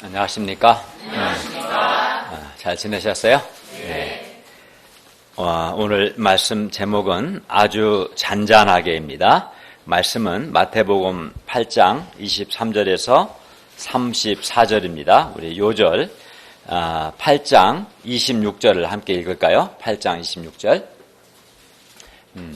안녕하십니까? 잘 지내셨어요? 네. 오늘 말씀 제목은 아주 잔잔하게입니다. 말씀은 마태복음 8장 23절에서 34절입니다. 우리 요절 8장 26절을 함께 읽을까요? 8장 26절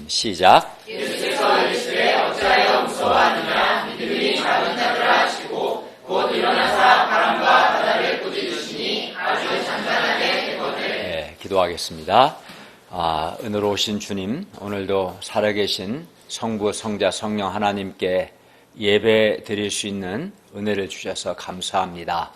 시작. 예수께서 이르시되 어찌하여 무서워하느냐 믿음이 작은 자들아 하시고 곧 일어나사 바람과 바다를 꾸짖으시니 아주 잔잔하게 되거늘. 네, 기도하겠습니다. 은혜로우신 주님, 오늘도 살아계신 성부, 성자, 성령 하나님께 예배 드릴 수 있는 은혜를 주셔서 감사합니다.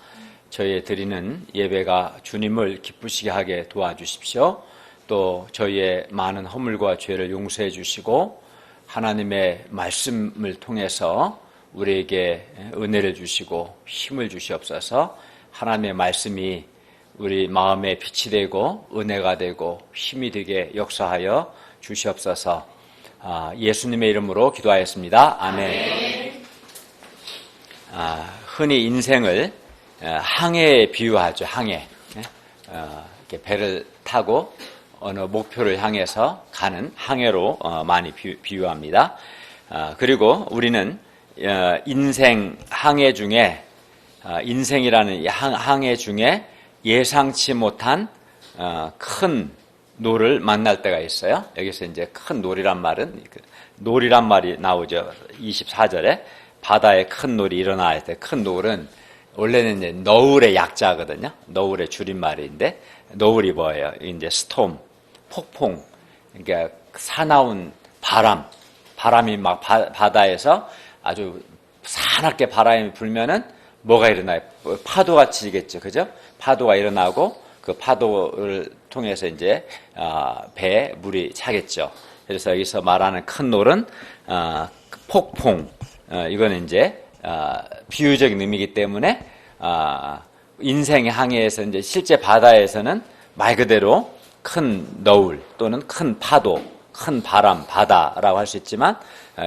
저희 드리는 예배가 주님을 기쁘시게 하게 도와주십시오. 또 저희의 많은 허물과 죄를 용서해 주시고 하나님의 말씀을 통해서 우리에게 은혜를 주시고 힘을 주시옵소서. 하나님의 말씀이 우리 마음에 빛이 되고 은혜가 되고 힘이 되게 역사하여 주시옵소서. 예수님의 이름으로 기도하였습니다. 아멘. 흔히 인생을 항해에 비유하죠. 항해. 이렇게 배를 타고 어느 목표를 향해서 가는 항해로 많이 비유합니다. 그리고 우리는 인생 항해 중에 인생이라는 항해 중에 예상치 못한 큰 노를 만날 때가 있어요. 여기서 이제 큰 노리란 말은 노리란 말이 나오죠. 24절에 바다에 큰 노리 일어날 때 큰 노을은 원래는 이제 너울의 약자거든요. 너울의 줄임말인데 너울이 뭐예요? 이제 스톰, 폭풍, 그러니까 사나운 바람이 막 바다에서 아주 사납게 바람이 불면은 뭐가 일어나요? 파도가 치겠죠, 그죠? 파도가 일어나고 그 파도를 통해서 이제 배에 물이 차겠죠. 그래서 여기서 말하는 큰 노는 폭풍, 이거는 이제 비유적인 의미이기 때문에 인생의 항해에서 이제 실제 바다에서는 말 그대로 큰 너울 또는 큰 파도, 큰 바람, 바다라고 할 수 있지만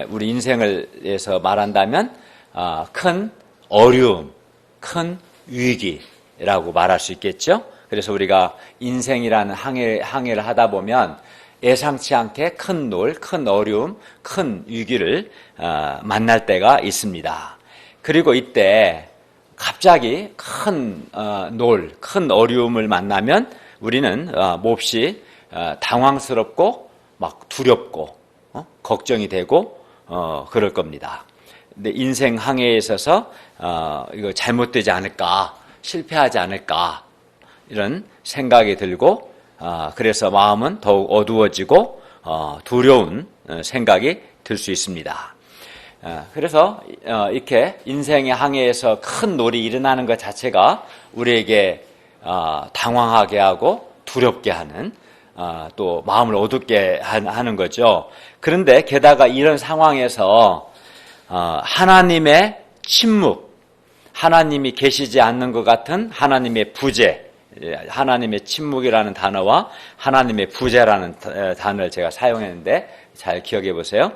우리 인생을에서 말한다면 큰 어려움, 큰 위기라고 말할 수 있겠죠. 그래서 우리가 인생이라는 항해를 하다 보면 예상치 않게 큰 노을, 큰 어려움, 큰 위기를 만날 때가 있습니다. 그리고 이때 갑자기 큰 노을, 큰 어려움을 만나면 우리는 몹시 당황스럽고 막 두렵고 걱정이 되고 그럴 겁니다. 근데 인생 항해에 있어서 이거 잘못되지 않을까, 실패하지 않을까 이런 생각이 들고 그래서 마음은 더욱 어두워지고 두려운 생각이 들 수 있습니다. 그래서 이렇게 인생의 항해에서 큰 놀이 일어나는 것 자체가 우리에게 당황하게 하고 두렵게 하는 또 마음을 어둡게 하는 거죠. 그런데 게다가 이런 상황에서 하나님의 침묵, 하나님이 계시지 않는 것 같은 하나님의 부재, 하나님의 침묵이라는 단어와 하나님의 부재라는 단어를 제가 사용했는데 잘 기억해 보세요.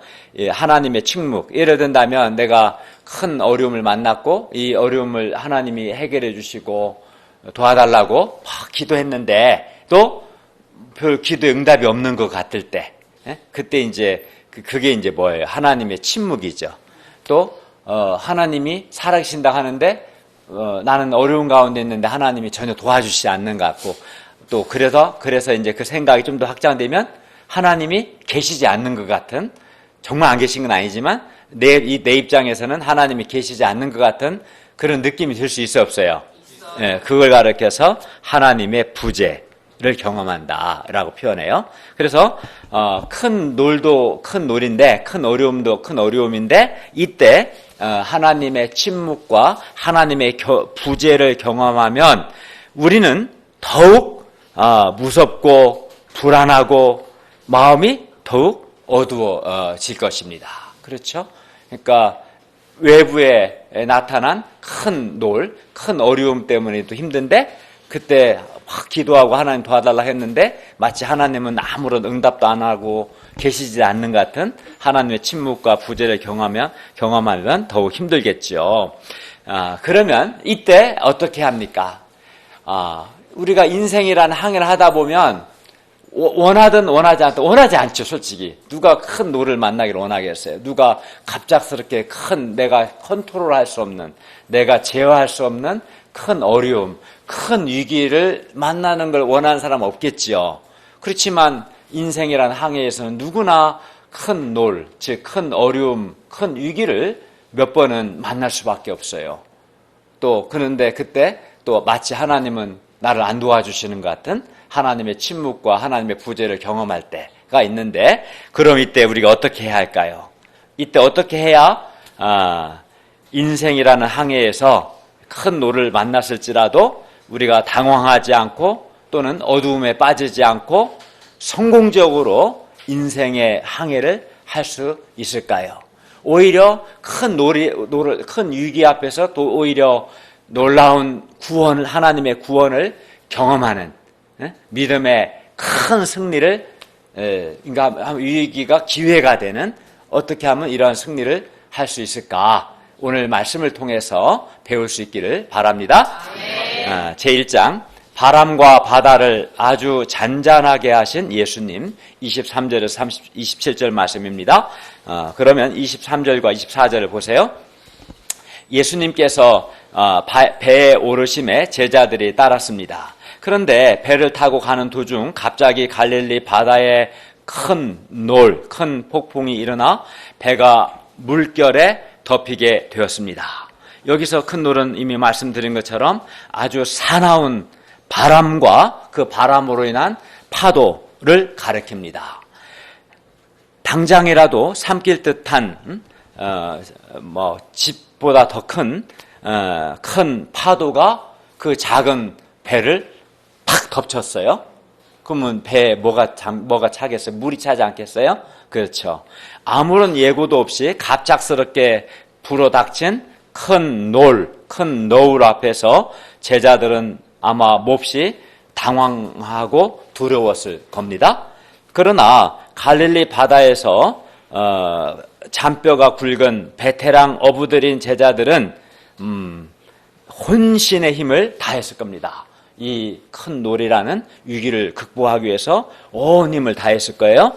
하나님의 침묵, 예를 든다면 내가 큰 어려움을 만났고 이 어려움을 하나님이 해결해 주시고 도와달라고 막 기도했는데 또 별 기도에 응답이 없는 것 같을 때, 그때 이제 그게 이제 뭐예요? 하나님의 침묵이죠. 또 하나님이 살아계신다 하는데 나는 어려운 가운데 있는데 하나님이 전혀 도와주시지 않는 것 같고 또 그래서 이제 그 생각이 좀 더 확장되면 하나님이 계시지 않는 것 같은, 정말 안 계신 건 아니지만 내 입장에서는 하나님이 계시지 않는 것 같은 그런 느낌이 들 수 있어 없어요? 네, 그걸 가리켜서 하나님의 부재를 경험한다라고 표현해요. 그래서 큰 놀도 큰 놀인데 큰 어려움도 큰 어려움인데 이때 하나님의 침묵과 하나님의 부재를 경험하면 우리는 더욱 무섭고 불안하고 마음이 더욱 어두워질 것입니다. 그렇죠? 그러니까 외부에 나타난 큰 놀, 큰 어려움 때문에도 힘든데 그때 막 기도하고 하나님 도와달라 했는데 마치 하나님은 아무런 응답도 안 하고 계시지 않는 것 같은 하나님의 침묵과 부재를 경험하면 더욱 힘들겠죠. 그러면 이때 어떻게 합니까? 우리가 인생이라는 항해를 하다 보면 원하든 원하지 않죠, 솔직히. 누가 큰 노를 만나기를 원하겠어요? 누가 갑작스럽게 큰 내가 컨트롤할 수 없는, 내가 제어할 수 없는 큰 어려움, 큰 위기를 만나는 걸 원하는 사람 없겠지요. 그렇지만 인생이라는 항해에서는 누구나 큰 놀, 즉 큰 어려움, 큰 위기를 몇 번은 만날 수밖에 없어요. 또 그런데 그때 또 마치 하나님은 나를 안 도와주시는 것 같은 하나님의 침묵과 하나님의 부재를 경험할 때가 있는데, 그럼 이때 우리가 어떻게 해야 할까요? 이때 어떻게 해야 인생이라는 항해에서 큰 노를 만났을지라도 우리가 당황하지 않고 또는 어두움에 빠지지 않고 성공적으로 인생의 항해를 할 수 있을까요? 오히려 큰 큰 위기 앞에서 또 오히려 놀라운 구원을, 하나님의 구원을 경험하는 믿음의 큰 승리를, 그러니까 위기가 기회가 되는, 어떻게 하면 이러한 승리를 할 수 있을까? 오늘 말씀을 통해서 배울 수 있기를 바랍니다. 제1장 바람과 바다를 아주 잔잔하게 하신 예수님, 23절에서 27절 말씀입니다. 그러면 23절과 24절을 보세요. 예수님께서 배에 오르심에 제자들이 따랐습니다. 그런데 배를 타고 가는 도중 갑자기 갈릴리 바다에 큰 폭풍이 일어나 배가 물결에 덮이게 되었습니다. 여기서 큰 놀은 이미 말씀드린 것처럼 아주 사나운 바람과 그 바람으로 인한 파도를 가리킵니다. 당장이라도 삼킬 듯한 집보다 더 큰 파도가 그 작은 배를 팍 덮쳤어요. 그러면 배에 뭐가 차겠어요? 물이 차지 않겠어요? 그렇죠. 아무런 예고도 없이 갑작스럽게 불어닥친 큰 노을 앞에서 제자들은 아마 몹시 당황하고 두려웠을 겁니다. 그러나 갈릴리 바다에서 잔뼈가 굵은 베테랑 어부들인 제자들은 혼신의 힘을 다했을 겁니다. 이 큰 놀이라는 위기를 극복하기 위해서 온 힘을 다했을 거예요.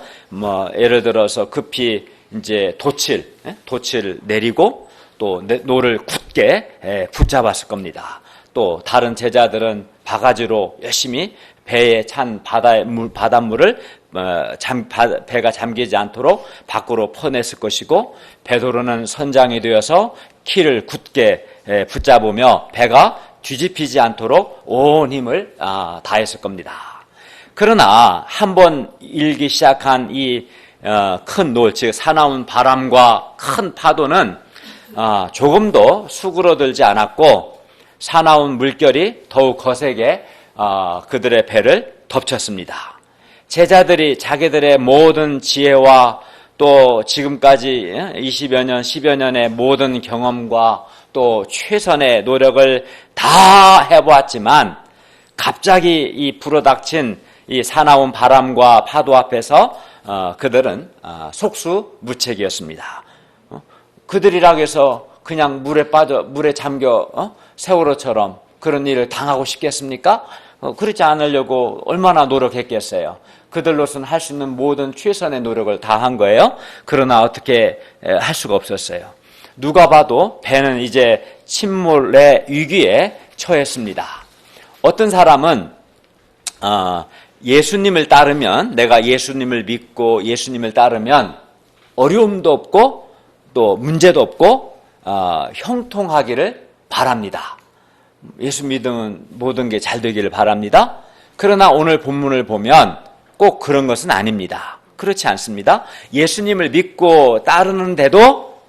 예를 들어서 급히 이제 돛을 내리고 또 노를 굳게 붙잡았을 겁니다. 또 다른 제자들은 바가지로 열심히 배에 찬 바닷물을 배가 잠기지 않도록 밖으로 퍼냈을 것이고, 베드로는 선장이 되어서 키를 굳게 붙잡으며 배가 뒤집히지 않도록 온 힘을 다했을 겁니다. 그러나 한번 일기 시작한 이 큰 노을, 즉 사나운 바람과 큰 파도는 조금도 수그러들지 않았고 사나운 물결이 더욱 거세게 그들의 배를 덮쳤습니다. 제자들이 자기들의 모든 지혜와 또 지금까지 20여 년, 10여 년의 모든 경험과 또 최선의 노력을 다 해보았지만 갑자기 이 불어닥친 이 사나운 바람과 파도 앞에서 그들은 속수무책이었습니다. 그들이라고 해서 그냥 물에 잠겨 세월호처럼 그런 일을 당하고 싶겠습니까? 그렇지 않으려고 얼마나 노력했겠어요. 그들로서는 할 수 있는 모든 최선의 노력을 다 한 거예요. 그러나 어떻게 할 수가 없었어요. 누가 봐도 배는 이제 침몰의 위기에 처했습니다. 어떤 사람은 예수님을 따르면, 내가 예수님을 믿고 예수님을 따르면 어려움도 없고 또 문제도 없고 형통하기를 바랍니다. 예수 믿으면 모든 게 잘 되기를 바랍니다. 그러나 오늘 본문을 보면 꼭 그런 것은 아닙니다. 그렇지 않습니다. 예수님을 믿고 따르는데도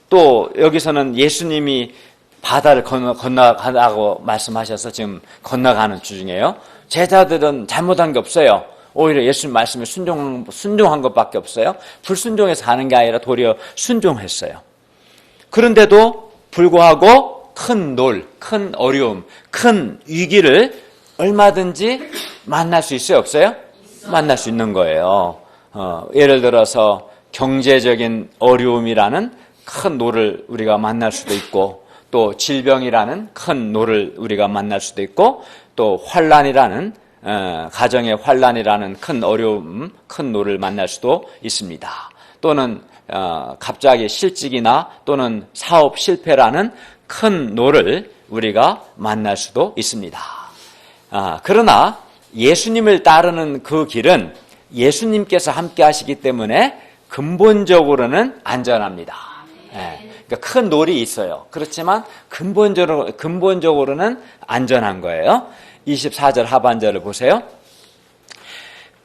또 여기서는 예수님이 바다를 건너가라고 말씀하셔서 지금 건너가는 중이에요. 제자들은 잘못한 게 없어요. 오히려 예수님 말씀에 순종한 것밖에 없어요. 불순종해서 가는 게 아니라 도리어 순종했어요. 그런데도 불구하고 큰 큰 어려움, 큰 위기를 얼마든지 만날 수 있어요? 없어요? 만날 수 있는 거예요. 예를 들어서 경제적인 어려움이라는 큰 노를 우리가 만날 수도 있고, 또 질병이라는 큰 노를 우리가 만날 수도 있고, 또 환란이라는 가정의 환란이라는 큰 어려움, 큰 노를 만날 수도 있습니다. 또는 갑자기 실직이나 또는 사업 실패라는 큰 노를 우리가 만날 수도 있습니다. 그러나 예수님을 따르는 그 길은 예수님께서 함께 하시기 때문에 근본적으로는 안전합니다. 그러니까 큰 놀이 있어요. 그렇지만 근본적으로는 안전한 거예요. 24절 하반절을 보세요.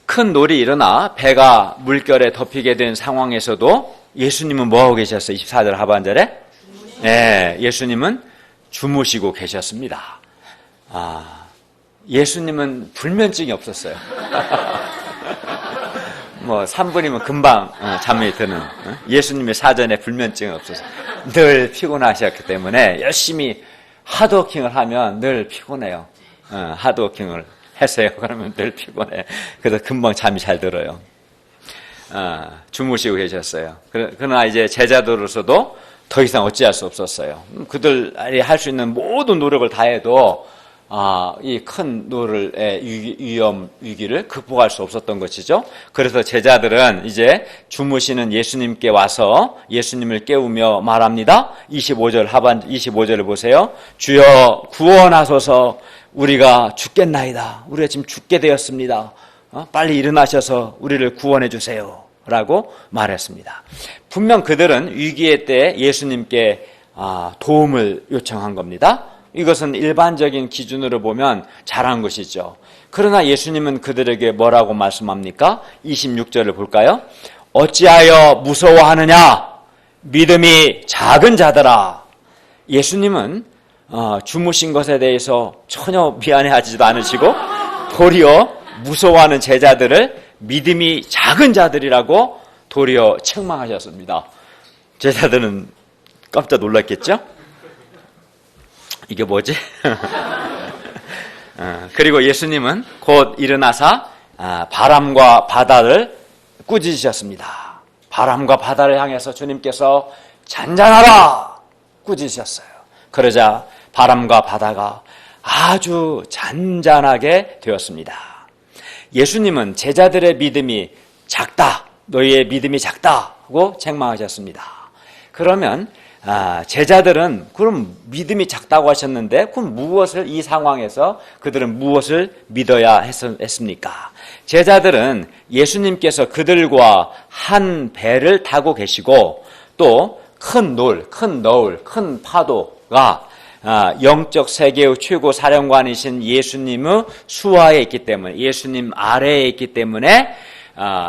큰 놀이 일어나 배가 물결에 덮이게 된 상황에서도 예수님은 뭐하고 계셨어요? 24절 하반절에? 예수님은 주무시고 계셨습니다. 예수님은 불면증이 없었어요. 3분이면 금방 잠이 드는, 예수님의 사전에 불면증이 없었어요. 늘 피곤하셨기 때문에 열심히 하드워킹을 하면 늘 피곤해요. 하드워킹을 했어요. 그러면 늘 피곤해. 그래서 금방 잠이 잘 들어요. 주무시고 계셨어요. 그러나 이제 제자들로서도 더 이상 어찌할 수 없었어요. 그들이 할 수 있는 모든 노력을 다해도 이 큰 노를 위기를 극복할 수 없었던 것이죠. 그래서 제자들은 이제 주무시는 예수님께 와서 예수님을 깨우며 말합니다. 25절을 보세요. 주여 구원하소서, 우리가 죽겠나이다. 우리가 지금 죽게 되었습니다. 빨리 일어나셔서 우리를 구원해 주세요 라고 말했습니다. 분명 그들은 위기의 때 예수님께 도움을 요청한 겁니다. 이것은 일반적인 기준으로 보면 잘한 것이죠. 그러나 예수님은 그들에게 뭐라고 말씀합니까? 26절을 볼까요? 어찌하여 무서워하느냐? 믿음이 작은 자들아. 예수님은 주무신 것에 대해서 전혀 미안해하지도 않으시고 도리어 무서워하는 제자들을 믿음이 작은 자들이라고 도리어 책망하셨습니다. 제자들은 깜짝 놀랐겠죠? 이게 뭐지? 그리고 예수님은 곧 일어나사 바람과 바다를 꾸짖으셨습니다. 바람과 바다를 향해서 주님께서 잔잔하라 꾸짖으셨어요. 그러자 바람과 바다가 아주 잔잔하게 되었습니다. 예수님은 제자들의 믿음이 작다, 너희의 믿음이 작다 하고 책망하셨습니다. 그러면 제자들은 그럼 믿음이 작다고 하셨는데 그럼 무엇을, 이 상황에서 그들은 무엇을 믿어야 했습니까? 제자들은 예수님께서 그들과 한 배를 타고 계시고 또 큰 너울, 큰 파도가 영적 세계의 최고 사령관이신 예수님의 수하에 있기 때문에, 예수님 아래에 있기 때문에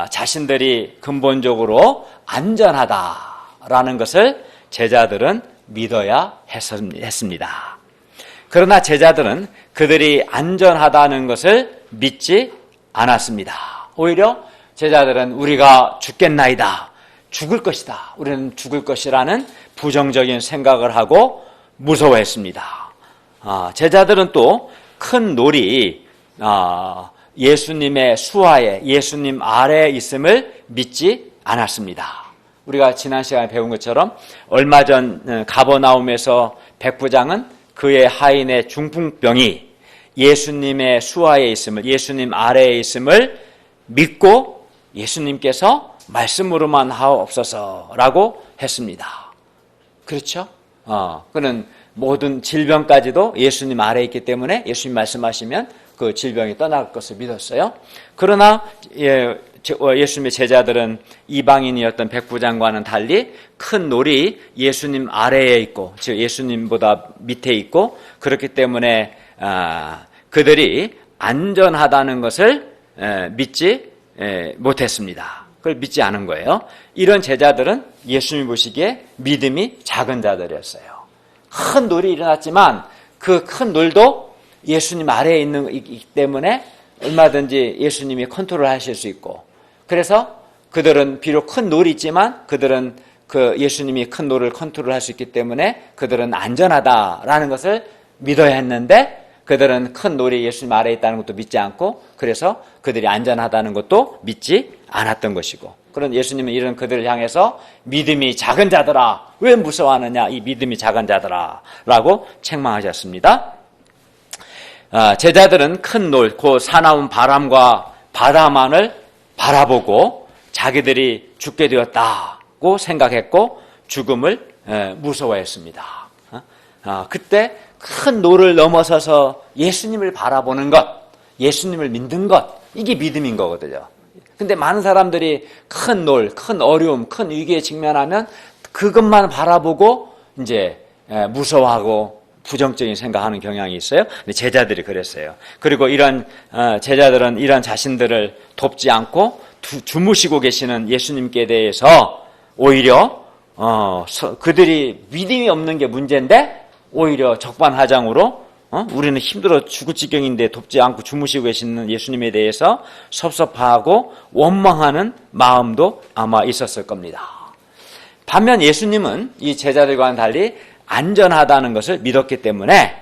자신들이 근본적으로 안전하다라는 것을 제자들은 믿어야 했습니다. 그러나 제자들은 그들이 안전하다는 것을 믿지 않았습니다. 오히려 제자들은 우리가 죽겠나이다, 죽을 것이다, 우리는 죽을 것이라는 부정적인 생각을 하고 무서워했습니다. 제자들은 또 큰 놀이 예수님의 수하에, 예수님 아래에 있음을 믿지 않았습니다. 우리가 지난 시간에 배운 것처럼 얼마 전 가버나움에서 백부장은 그의 하인의 중풍병이 예수님의 수하에 있음을, 예수님 아래에 있음을 믿고 예수님께서 말씀으로만 하옵소서라고 했습니다. 그렇죠? 그는 모든 질병까지도 예수님 아래에 있기 때문에 예수님 말씀하시면 그 질병이 떠날 것을 믿었어요. 그러나 예수님의 제자들은 이방인이었던 백부장과는 달리 큰 놀이 예수님 아래에 있고, 즉 예수님보다 밑에 있고, 그렇기 때문에 그들이 안전하다는 것을 믿지 못했습니다. 그걸 믿지 않은 거예요. 이런 제자들은 예수님이 보시기에 믿음이 작은 자들이었어요. 큰 놀이 일어났지만 그 큰 놀도 예수님 아래에 있기 때문에 얼마든지 예수님이 컨트롤하실 수 있고, 그래서 그들은 비록 큰 놀이 있지만 그들은 그 예수님이 큰 놀을 컨트롤할 수 있기 때문에 그들은 안전하다라는 것을 믿어야 했는데, 그들은 큰 놀이 예수님 아래에 있다는 것도 믿지 않고, 그래서 그들이 안전하다는 것도 믿지 않았던 것이고, 그런 예수님은 이런 그들을 향해서 믿음이 작은 자들아 왜 무서워하느냐 이 믿음이 작은 자들아 라고 책망하셨습니다. 제자들은 큰 놀, 곧 사나운 바람과 바다만을 바라보고 자기들이 죽게 되었다고 생각했고 죽음을 무서워했습니다. 그때 큰 놀을 넘어서서 예수님을 바라보는 것, 예수님을 믿는 것, 이게 믿음인 거거든요. 근데 많은 사람들이 큰 놀, 큰 어려움, 큰 위기에 직면하면 그것만 바라보고 이제 무서워하고 부정적인 생각하는 경향이 있어요. 근데 제자들이 그랬어요. 그리고 이런 제자들은 이런 자신들을 돕지 않고 주무시고 계시는 예수님께 대해서 오히려 그들이 믿음이 없는 게 문제인데 오히려 적반하장으로 우리는 힘들어 죽을 지경인데 돕지 않고 주무시고 계시는 예수님에 대해서 섭섭하고 원망하는 마음도 아마 있었을 겁니다. 반면 예수님은 이 제자들과는 달리 안전하다는 것을 믿었기 때문에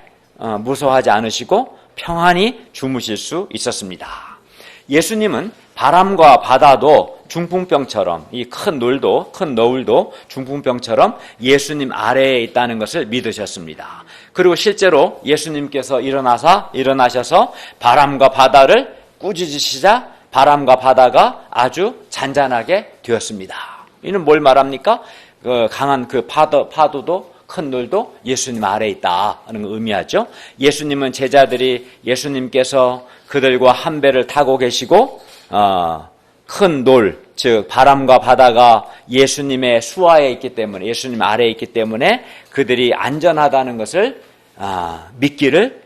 무서워하지 않으시고 평안히 주무실 수 있었습니다. 예수님은 바람과 바다도 중풍병처럼 이 큰 놀도 큰 너울도 중풍병처럼 예수님 아래에 있다는 것을 믿으셨습니다. 그리고 실제로 예수님께서 일어나셔서 바람과 바다를 꾸짖으시자 바람과 바다가 아주 잔잔하게 되었습니다. 이는 뭘 말합니까? 강한 그 파도도 큰 놀도 예수님 아래에 있다는 걸 의미하죠. 예수님은 제자들이 예수님께서 그들과 한 배를 타고 계시고 큰 놀, 즉 바람과 바다가 예수님의 수하에 있기 때문에 예수님 아래에 있기 때문에 그들이 안전하다는 것을 믿기를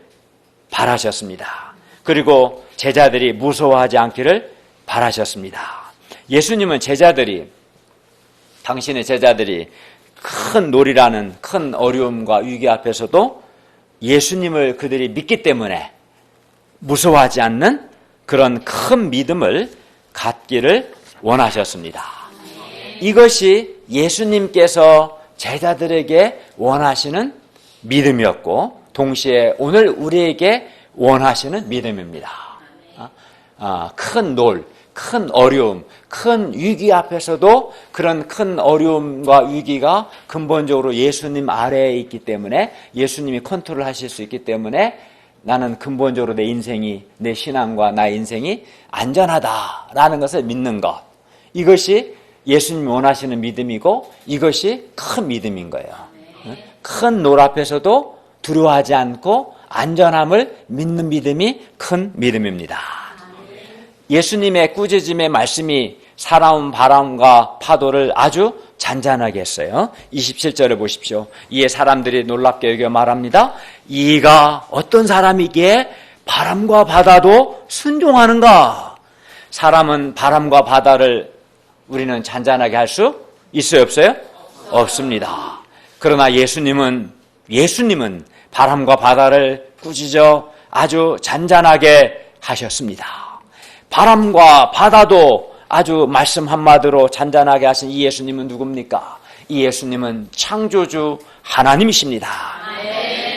바라셨습니다. 그리고 제자들이 무서워하지 않기를 바라셨습니다. 예수님은 당신의 제자들이 큰 놀이라는 큰 어려움과 위기 앞에서도 예수님을 그들이 믿기 때문에 무서워하지 않는 그런 큰 믿음을 갖기를 원하셨습니다. 이것이 예수님께서 제자들에게 원하시는 믿음이었고 동시에 오늘 우리에게 원하시는 믿음입니다. 큰 놀, 큰 어려움, 큰 위기 앞에서도 그런 큰 어려움과 위기가 근본적으로 예수님 아래에 있기 때문에 예수님이 컨트롤 하실 수 있기 때문에 나는 근본적으로 내 신앙과 나의 인생이 안전하다라는 것을 믿는 것. 이것이 예수님이 원하시는 믿음이고 이것이 큰 믿음인 거예요. 큰 놀 앞에서도 두려워하지 않고 안전함을 믿는 믿음이 큰 믿음입니다. 예수님의 꾸짖음의 말씀이 사나운 바람과 파도를 아주 잔잔하게 했어요. 27절을 보십시오. 이에 사람들이 놀랍게 여겨 말합니다. 이가 어떤 사람이기에 바람과 바다도 순종하는가? 사람은 바람과 바다를 우리는 잔잔하게 할 수 있어요, 없어요? 없습니다. 그러나 예수님은 바람과 바다를 꾸짖어 아주 잔잔하게 하셨습니다. 바람과 바다도 아주 말씀 한마디로 잔잔하게 하신 이 예수님은 누굽니까? 이 예수님은 창조주 하나님이십니다.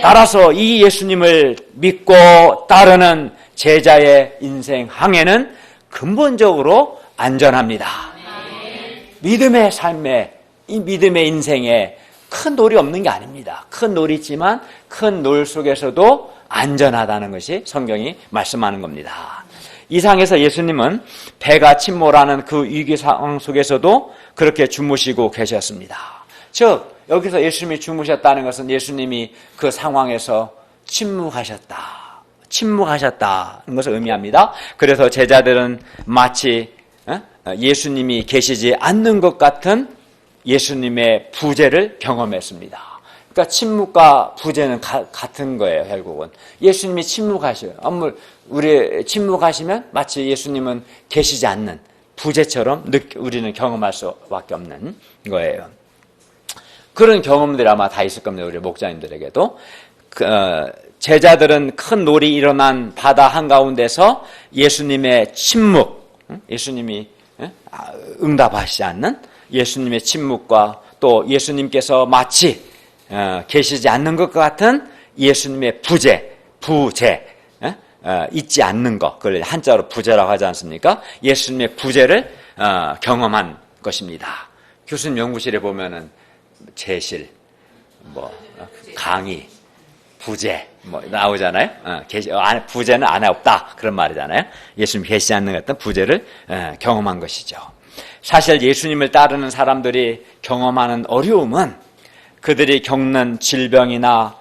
따라서 이 예수님을 믿고 따르는 제자의 인생 항해는 근본적으로 안전합니다. 믿음의 삶에, 이 믿음의 인생에 큰 놀이 없는 게 아닙니다. 큰 놀이 있지만 큰 놀 속에서도 안전하다는 것이 성경이 말씀하는 겁니다. 이 상에서 예수님은 배가 침몰하는 그 위기 상황 속에서도 그렇게 주무시고 계셨습니다. 즉 여기서 예수님이 주무셨다는 것은 예수님이 그 상황에서 침묵하셨다는 것을 의미합니다. 그래서 제자들은 마치 예수님이 계시지 않는 것 같은 예수님의 부재를 경험했습니다. 그러니까 침묵과 부재는 같은 거예요, 결국은. 예수님이 침묵하셔요. 우리 침묵하시면 마치 예수님은 계시지 않는 부재처럼 우리는 경험할 수밖에 없는 거예요. 그런 경험들이 아마 다 있을 겁니다, 우리 목자님들에게도. 제자들은 큰 놀이 일어난 바다 한가운데서 예수님의 침묵, 예수님이 응답하시지 않는 예수님의 침묵과 또 예수님께서 마치 계시지 않는 것 같은 예수님의 부재, 있지 않는 것, 그걸 한자로 부재라고 하지 않습니까? 예수님의 부재를 경험한 것입니다. 교수님 연구실에 보면은 제실, 강의, 부재 나오잖아요. 부재는 안에 없다 그런 말이잖아요. 예수님 계시지 않는 어떤 부재를 경험한 것이죠. 사실 예수님을 따르는 사람들이 경험하는 어려움은 그들이 겪는 질병이나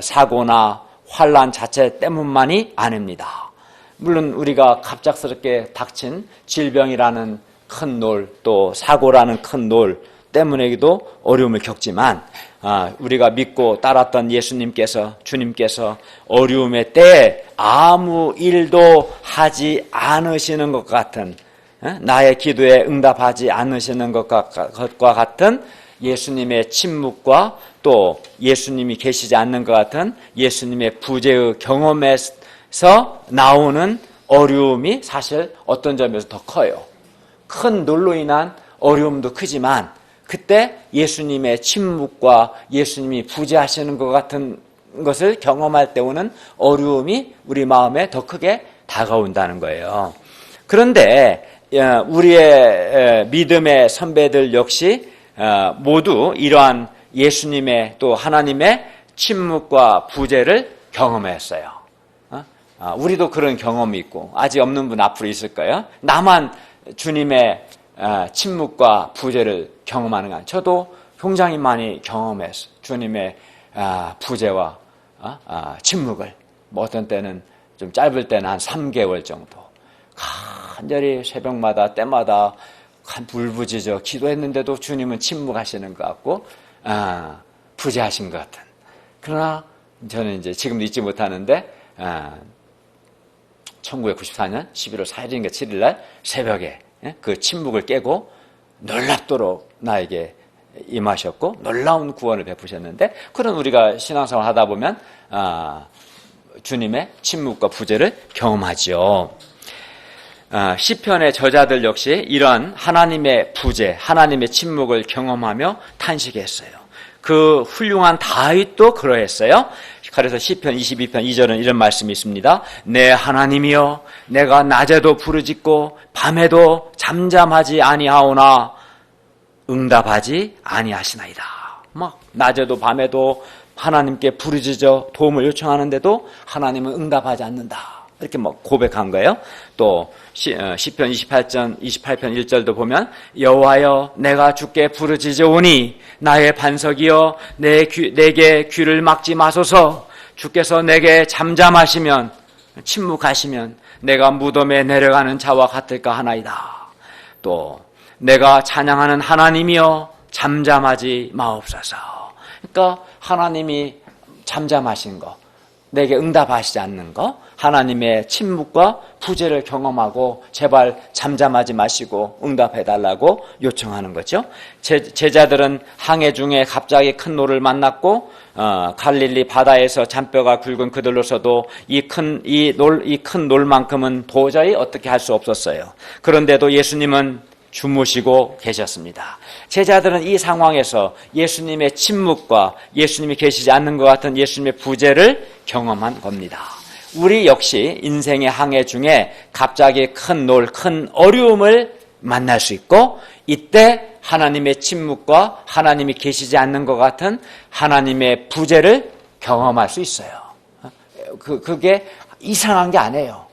사고나 환난 자체 때문만이 아닙니다. 물론 우리가 갑작스럽게 닥친 질병이라는 큰 놀, 또 사고라는 큰 놀 때문에도 어려움을 겪지만 우리가 믿고 따랐던 주님께서 어려움의 때에 아무 일도 하지 않으시는 것 같은, 나의 기도에 응답하지 않으시는 것과 같은 예수님의 침묵과 또 예수님이 계시지 않는 것 같은 예수님의 부재의 경험에서 나오는 어려움이 사실 어떤 점에서 더 커요. 큰 놀로 인한 어려움도 크지만 그때 예수님의 침묵과 예수님이 부재하시는 것 같은 것을 경험할 때 오는 어려움이 우리 마음에 더 크게 다가온다는 거예요. 그런데 우리의 믿음의 선배들 역시 모두 이러한 예수님의 또 하나님의 침묵과 부재를 경험했어요. 우리도 그런 경험이 있고 아직 없는 분 앞으로 있을 거예요. 나만 주님의 침묵과 부재를 경험하는 거 아니에요. 저도 굉장히 많이 경험했어요. 주님의 부재와 침묵을. 어떤 때는 좀 짧을 때는 한 3개월 정도 간절히 새벽마다 때마다 울부짖어 기도했는데도 주님은 침묵하시는 것 같고 부재하신 것 같은. 그러나 저는 이제 지금도 잊지 못하는데 1994년 11월 4일인가 7일날 새벽에 그 침묵을 깨고 놀랍도록 나에게 임하셨고 놀라운 구원을 베푸셨는데, 그런 우리가 신앙생활 하다 보면 주님의 침묵과 부재를 경험하죠. 시편의 저자들 역시 이런 하나님의 부재, 하나님의 침묵을 경험하며 탄식했어요. 그 훌륭한 다윗도 그러했어요. 그래서 시편 22편 2절은 이런 말씀이 있습니다. 내 하나님이여, 내가 낮에도 부르짖고 밤에도 잠잠하지 아니하오나 응답하지 아니하시나이다. 막 낮에도 밤에도 하나님께 부르짖어 도움을 요청하는데도 하나님은 응답하지 않는다. 이렇게 막 고백한 거예요. 또 시편 28편 1절도 보면 여호와여, 내가 주께 부르짖어오니 나의 반석이여, 내게 귀를 막지 마소서. 주께서 내게 잠잠하시면, 침묵하시면 내가 무덤에 내려가는 자와 같을까 하나이다. 또 내가 찬양하는 하나님이여, 잠잠하지 마옵소서. 그러니까 하나님이 잠잠하신 거, 내게 응답하시지 않는 거, 하나님의 침묵과 부재를 경험하고 제발 잠잠하지 마시고 응답해달라고 요청하는 거죠. 제자들은 항해 중에 갑자기 큰 노를 만났고 갈릴리 바다에서 잔뼈가 굵은 그들로서도 이 큰 놀만큼은 도저히 어떻게 할 수 없었어요. 그런데도 예수님은 주무시고 계셨습니다. 제자들은 이 상황에서 예수님의 침묵과 예수님이 계시지 않는 것 같은 예수님의 부재를 경험한 겁니다. 우리 역시 인생의 항해 중에 갑자기 큰 어려움을 만날 수 있고, 이때 하나님의 침묵과 하나님이 계시지 않는 것 같은 하나님의 부재를 경험할 수 있어요. 그게 이상한 게 아니에요.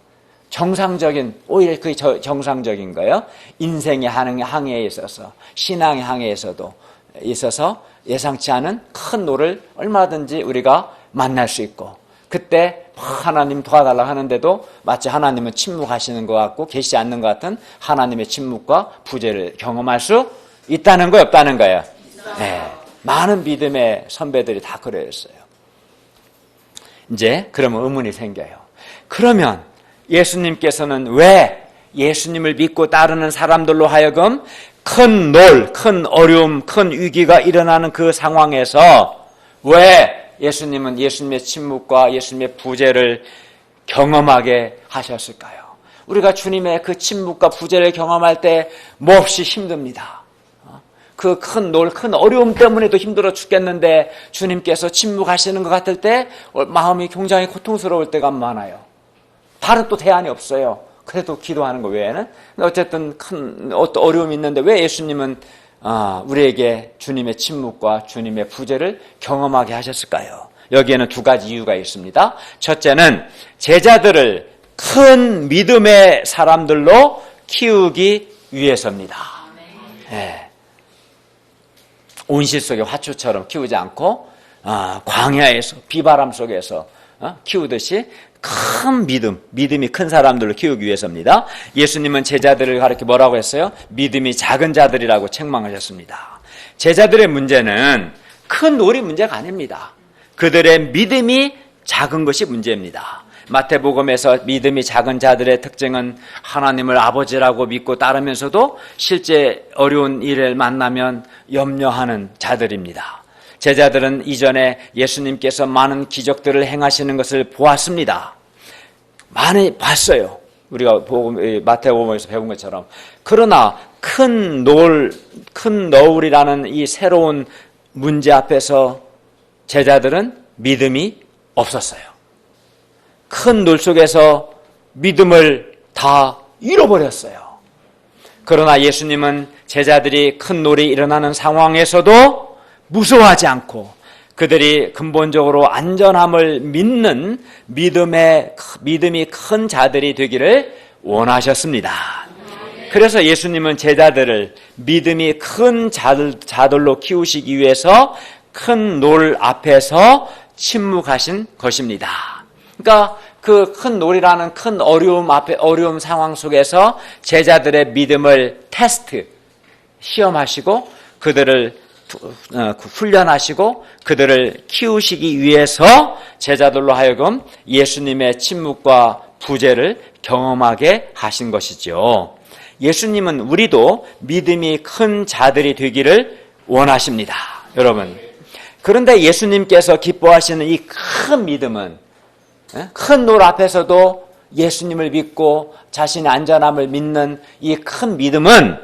오히려 그게 정상적인 거예요. 인생의 항해에 있어서, 신앙의 항해에서도 있어서 예상치 않은 큰 노를 얼마든지 우리가 만날 수 있고, 그때 하나님 도와달라고 하는데도 마치 하나님은 침묵하시는 것 같고 계시지 않는 것 같은 하나님의 침묵과 부재를 경험할 수 있다는 거예요, 없다는 거예요? 네, 많은 믿음의 선배들이 다 그랬어요. 이제 그러면 의문이 생겨요. 그러면 예수님께서는 왜 예수님을 믿고 따르는 사람들로 하여금 큰 어려움, 큰 위기가 일어나는 그 상황에서 왜 예수님은 예수님의 침묵과 예수님의 부재를 경험하게 하셨을까요? 우리가 주님의 그 침묵과 부재를 경험할 때 몹시 힘듭니다. 그 큰 어려움 때문에도 힘들어 죽겠는데 주님께서 침묵하시는 것 같을 때 마음이 굉장히 고통스러울 때가 많아요. 다른 또 대안이 없어요. 그래도 기도하는 거 외에는. 어쨌든 큰 어려움이 있는데 왜 예수님은 우리에게 주님의 침묵과 주님의 부재를 경험하게 하셨을까요? 여기에는 두 가지 이유가 있습니다. 첫째는 제자들을 큰 믿음의 사람들로 키우기 위해서입니다. 네. 온실 속의 화초처럼 키우지 않고 광야에서 비바람 속에서 키우듯이 큰 믿음이 큰 사람들로 키우기 위해서입니다. 예수님은 제자들을 가르쳐 뭐라고 했어요? 믿음이 작은 자들이라고 책망하셨습니다. 제자들의 문제는 큰 놀이 문제가 아닙니다. 그들의 믿음이 작은 것이 문제입니다. 마태복음에서 믿음이 작은 자들의 특징은 하나님을 아버지라고 믿고 따르면서도 실제 어려운 일을 만나면 염려하는 자들입니다. 제자들은 이전에 예수님께서 많은 기적들을 행하시는 것을 보았습니다. 많이 봤어요. 우리가 마태복음에서 배운 것처럼. 그러나 큰 너울이라는 이 새로운 문제 앞에서 제자들은 믿음이 없었어요. 큰 놀 속에서 믿음을 다 잃어버렸어요. 그러나 예수님은 제자들이 큰 놀이 일어나는 상황에서도 무서워하지 않고 그들이 근본적으로 안전함을 믿는 믿음이 큰 자들이 되기를 원하셨습니다. 그래서 예수님은 제자들을 믿음이 큰 자들로 키우시기 위해서 큰 놀 앞에서 침묵하신 것입니다. 그러니까 그 큰 놀이라는 큰 어려움 상황 속에서 제자들의 믿음을 시험하시고 그들을 훈련하시고 그들을 키우시기 위해서 제자들로 하여금 예수님의 침묵과 부재를 경험하게 하신 것이죠. 예수님은 우리도 믿음이 큰 자들이 되기를 원하십니다. 여러분. 그런데 예수님께서 기뻐하시는 이 큰 믿음은 큰 놀 앞에서도 예수님을 믿고 자신의 안전함을 믿는 이 큰 믿음은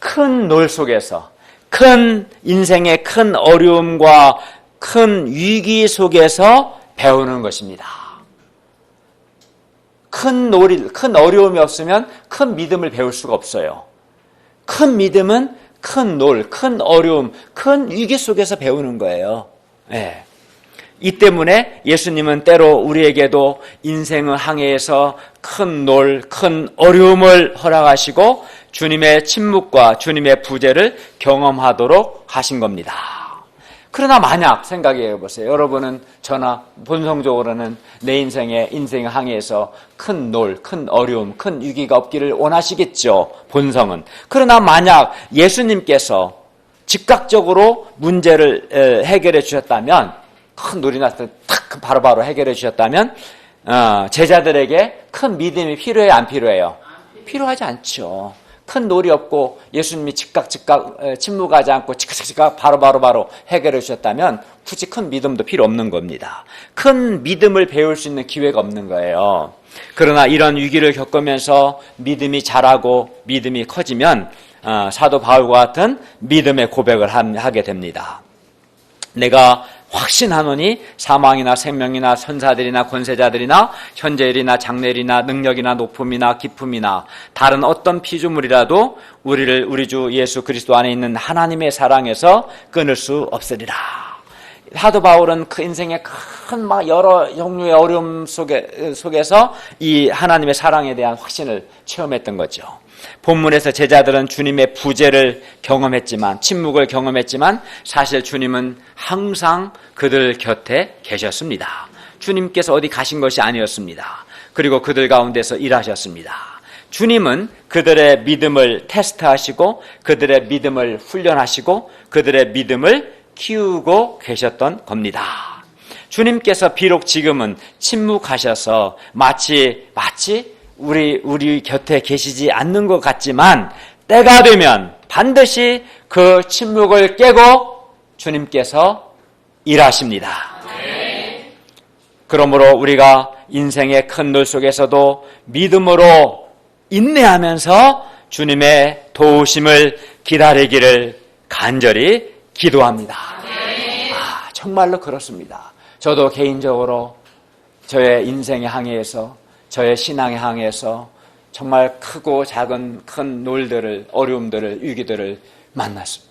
큰 놀 속에서 큰 인생의 큰 어려움과 큰 위기 속에서 배우는 것입니다. 큰 어려움이 없으면 큰 믿음을 배울 수가 없어요. 큰 믿음은 큰 놀, 큰 어려움, 큰 위기 속에서 배우는 거예요. 네. 이 때문에 예수님은 때로 우리에게도 인생의 항해에서 큰 놀, 큰 어려움을 허락하시고 주님의 침묵과 주님의 부재를 경험하도록 하신 겁니다. 그러나 만약 생각해 보세요. 여러분은 저나 본성적으로는 내 인생의 항해에서 큰 놀, 큰 어려움, 큰 위기가 없기를 원하시겠죠. 본성은. 그러나 만약 예수님께서 즉각적으로 문제를 해결해 주셨다면 큰 놀이 났을 때 탁 바로바로 해결해 주셨다면 제자들에게 큰 믿음이 필요해요? 안 필요해요? 필요하지 않죠. 큰 놀이 없고 예수님이 즉각 침묵하지 않고 즉각 바로 해결해 주셨다면 굳이 큰 믿음도 필요 없는 겁니다. 큰 믿음을 배울 수 있는 기회가 없는 거예요. 그러나 이런 위기를 겪으면서 믿음이 자라고 믿음이 커지면 사도 바울과 같은 믿음의 고백을 하게 됩니다. 내가 확신하노니 사망이나 생명이나 천사들이나 권세자들이나 현재일이나 장래일이나 능력이나 높음이나 깊음이나 다른 어떤 피조물이라도 우리를 우리 주 예수 그리스도 안에 있는 하나님의 사랑에서 끊을 수 없으리라. 사도 바울은 그 인생의 큰 여러 종류의 어려움 속에서 이 하나님의 사랑에 대한 확신을 체험했던 거죠. 본문에서 제자들은 주님의 부재를 경험했지만, 침묵을 경험했지만 사실 주님은 항상 그들 곁에 계셨습니다. 주님께서 어디 가신 것이 아니었습니다. 그리고 그들 가운데서 일하셨습니다. 주님은 그들의 믿음을 테스트하시고 그들의 믿음을 훈련하시고 그들의 믿음을 키우고 계셨던 겁니다. 주님께서 비록 지금은 침묵하셔서 마치 우리 곁에 계시지 않는 것 같지만 때가 되면 반드시 그 침묵을 깨고 주님께서 일하십니다. 네. 그러므로 우리가 인생의 큰 놀 속에서도 믿음으로 인내하면서 주님의 도우심을 기다리기를 간절히 기도합니다. 네. 정말로 그렇습니다. 저도 개인적으로 저의 인생의 항해에서 저의 신앙의 항해에서 정말 크고 작은 큰 놀들을, 어려움들을, 위기들을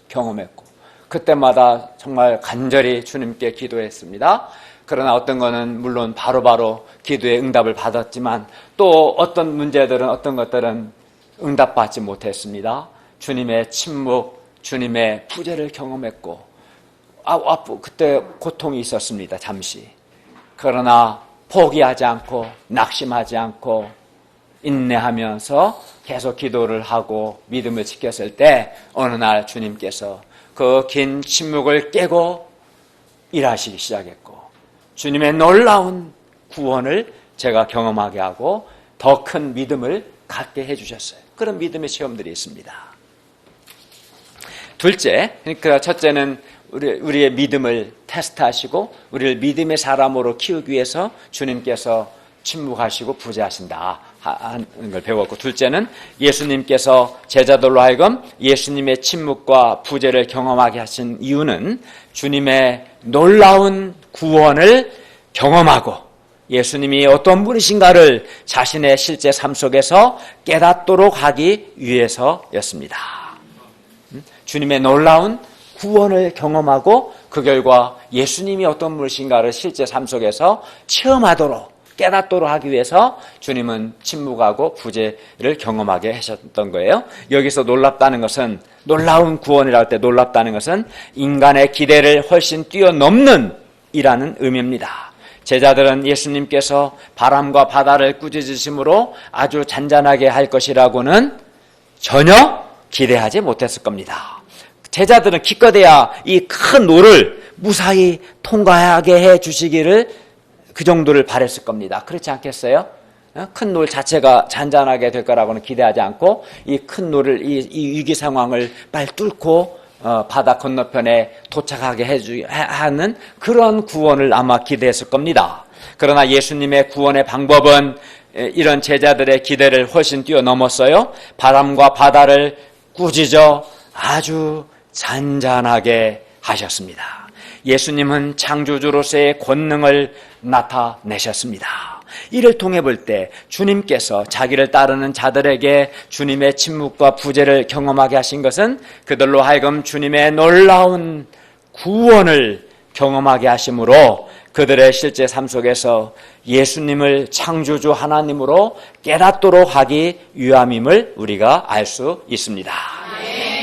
경험했고, 그때마다 정말 간절히 주님께 기도했습니다. 그러나 어떤 거는 물론 바로바로 기도의 응답을 받았지만 또 어떤 문제들은, 어떤 것들은 응답받지 못했습니다. 주님의 침묵, 주님의 부재를 경험했고, 그때 고통이 있었습니다. 잠시. 그러나 포기하지 않고 낙심하지 않고 인내하면서 계속 기도를 하고 믿음을 지켰을 때 어느 날 주님께서 그 긴 침묵을 깨고 일하시기 시작했고, 주님의 놀라운 구원을 제가 경험하게 하고 더 큰 믿음을 갖게 해주셨어요. 그런 믿음의 시험들이 있습니다. 둘째, 그러니까 첫째는 우리의 믿음을 테스트하시고 우리를 믿음의 사람으로 키우기 위해서 주님께서 침묵하시고 부재하신다 하는 걸 배웠고, 둘째는 예수님께서 제자들로 하여금 예수님의 침묵과 부재를 경험하게 하신 이유는 주님의 놀라운 구원을 경험하고 예수님이 어떤 분이신가를 자신의 실제 삶 속에서 깨닫도록 하기 위해서였습니다. 주님의 놀라운 구원을 경험하고 그 결과 예수님이 어떤 분이신가를 실제 삶 속에서 체험하도록, 깨닫도록 하기 위해서 주님은 침묵하고 부재를 경험하게 하셨던 거예요. 여기서 놀랍다는 것은, 놀라운 구원이라고 할 때 놀랍다는 것은 인간의 기대를 훨씬 뛰어넘는 이라는 의미입니다. 제자들은 예수님께서 바람과 바다를 꾸짖으심으로 아주 잔잔하게 할 것이라고는 전혀 기대하지 못했을 겁니다. 제자들은 기껏해야 이 큰 노를 무사히 통과하게 해 주시기를, 그 정도를 바랬을 겁니다. 그렇지 않겠어요? 큰 노 자체가 잔잔하게 될 거라고는 기대하지 않고 이 큰 노를, 이 위기 상황을 빨리 뚫고 바다 건너편에 도착하게 하는 그런 구원을 아마 기대했을 겁니다. 그러나 예수님의 구원의 방법은 이런 제자들의 기대를 훨씬 뛰어넘었어요. 바람과 바다를 꾸짖어 아주 잔잔하게 하셨습니다. 예수님은 창조주로서의 권능을 나타내셨습니다. 이를 통해 볼 때 주님께서 자기를 따르는 자들에게 주님의 침묵과 부재를 경험하게 하신 것은 그들로 하여금 주님의 놀라운 구원을 경험하게 하심으로 그들의 실제 삶 속에서 예수님을 창조주 하나님으로 깨닫도록 하기 위함임을 우리가 알 수 있습니다.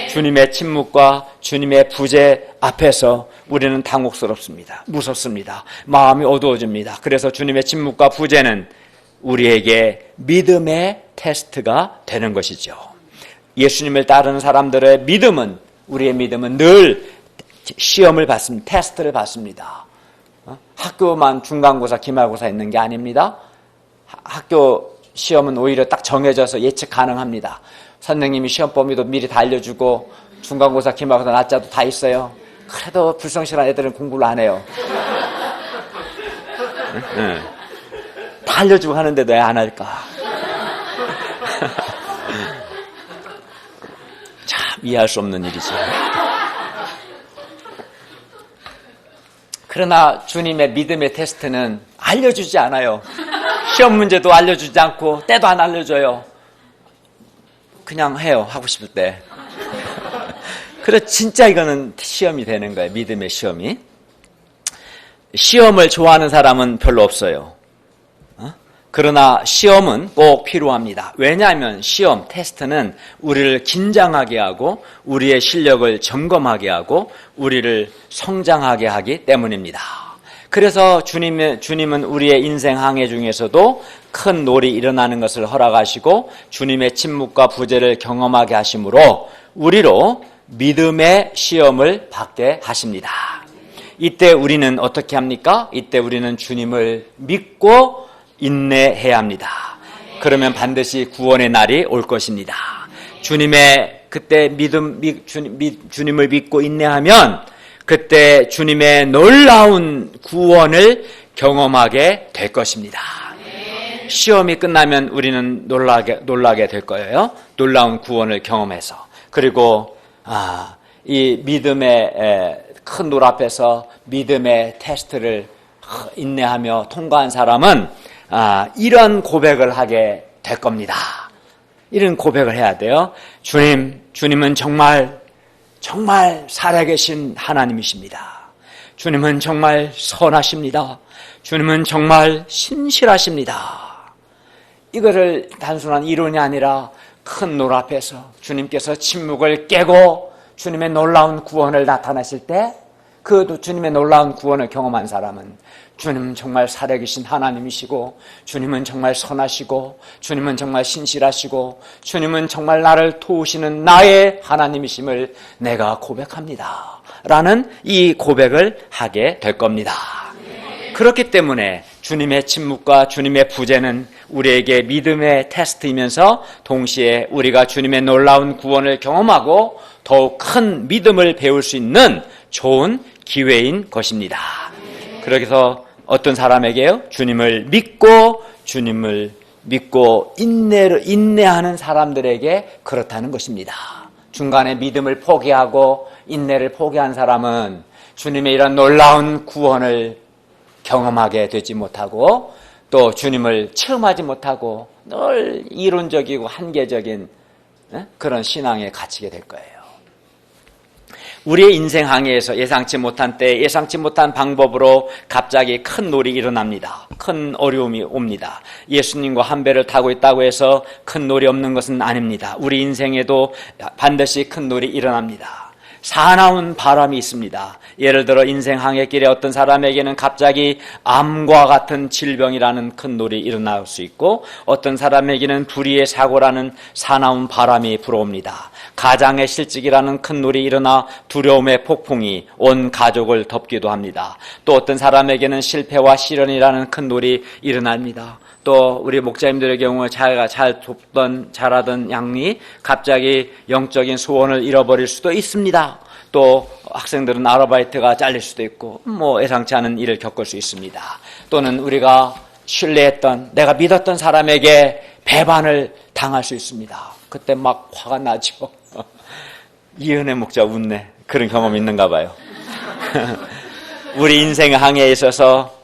주님의 침묵과 주님의 부재 앞에서 우리는 당혹스럽습니다. 무섭습니다. 마음이 어두워집니다. 그래서 주님의 침묵과 부재는 우리에게 믿음의 테스트가 되는 것이죠. 예수님을 따르는 사람들의 믿음은, 우리의 믿음은 늘 시험을 받습니다. 테스트를 받습니다. 학교만 중간고사, 기말고사 있는 게 아닙니다. 학교 시험은 오히려 딱 정해져서 예측 가능합니다. 선생님이 시험 범위도 미리 다 알려주고 중간고사, 기말고사 날짜도 다 있어요. 그래도 불성실한 애들은 공부를 안 해요. 다 알려주고 하는데도 왜 안 할까? 참 이해할 수 없는 일이죠. 그러나 주님의 믿음의 테스트는 알려주지 않아요. 시험 문제도 알려주지 않고 때도 안 알려줘요. 그냥 해요, 하고 싶을 때. 그래서 진짜 이거는 시험이 되는 거예요. 믿음의 시험이. 시험을 좋아하는 사람은 별로 없어요. 그러나 시험은 꼭 필요합니다. 왜냐하면 시험, 테스트는 우리를 긴장하게 하고 우리의 실력을 점검하게 하고 우리를 성장하게 하기 때문입니다. 그래서 주님은 우리의 인생 항해 중에서도 큰 놀이 일어나는 것을 허락하시고 주님의 침묵과 부재를 경험하게 하심으로 우리로 믿음의 시험을 받게 하십니다. 이때 우리는 어떻게 합니까? 이때 우리는 주님을 믿고 인내해야 합니다. 그러면 반드시 구원의 날이 올 것입니다. 주님의 그때 주님을 믿고 인내하면 그때 주님의 놀라운 구원을 경험하게 될 것입니다. 시험이 끝나면 우리는 놀라게 될 거예요. 놀라운 구원을 경험해서. 그리고 이 믿음의 큰 놀 앞에서 믿음의 테스트를 인내하며 통과한 사람은 이런 고백을 하게 될 겁니다. 이런 고백을 해야 돼요. 주님은 정말 살아계신 하나님이십니다. 주님은 정말 선하십니다. 주님은 정말 신실하십니다. 이거를 단순한 이론이 아니라 큰 노 앞에서 주님께서 침묵을 깨고 주님의 놀라운 구원을 나타내실 때 그 주님의 놀라운 구원을 경험한 사람은 주님은 정말 살아계신 하나님이시고 주님은 정말 선하시고 주님은 정말 신실하시고 주님은 정말 나를 도우시는 나의 하나님이심을 내가 고백합니다 라는 이 고백을 하게 될 겁니다. 그렇기 때문에 주님의 침묵과 주님의 부재는 우리에게 믿음의 테스트이면서 동시에 우리가 주님의 놀라운 구원을 경험하고 더욱 큰 믿음을 배울 수 있는 좋은 기회인 것입니다. 그래서 어떤 사람에게요? 주님을 믿고 인내하는 사람들에게 그렇다는 것입니다. 중간에 믿음을 포기하고 인내를 포기한 사람은 주님의 이런 놀라운 구원을 경험하게 되지 못하고 또 주님을 체험하지 못하고 늘 이론적이고 한계적인 그런 신앙에 갇히게 될 거예요. 우리의 인생 항해에서 예상치 못한 때 예상치 못한 방법으로 갑자기 큰 놀이 일어납니다. 큰 어려움이 옵니다. 예수님과 한 배를 타고 있다고 해서 큰 놀이 없는 것은 아닙니다. 우리 인생에도 반드시 큰 놀이 일어납니다. 사나운 바람이 있습니다. 예를 들어 인생 항해길에 어떤 사람에게는 갑자기 암과 같은 질병이라는 큰 놀이 일어날 수 있고 어떤 사람에게는 불의의 사고라는 사나운 바람이 불어옵니다. 가장의 실직이라는 큰 놀이 일어나 두려움의 폭풍이 온 가족을 덮기도 합니다. 또 어떤 사람에게는 실패와 시련이라는 큰 놀이 일어납니다. 또 우리 목사님들의 경우 자기가 잘 돕던 잘하던 양이 갑자기 영적인 소원을 잃어버릴 수도 있습니다. 또 학생들은 아르바이트가 잘릴 수도 있고 예상치 않은 일을 겪을 수 있습니다. 또는 우리가 신뢰했던 내가 믿었던 사람에게 배반을 당할 수 있습니다. 그때 막 화가 나죠. 이은혜 목자 웃네. 그런 경험이 있는가 봐요. 우리 인생의 항해에 있어서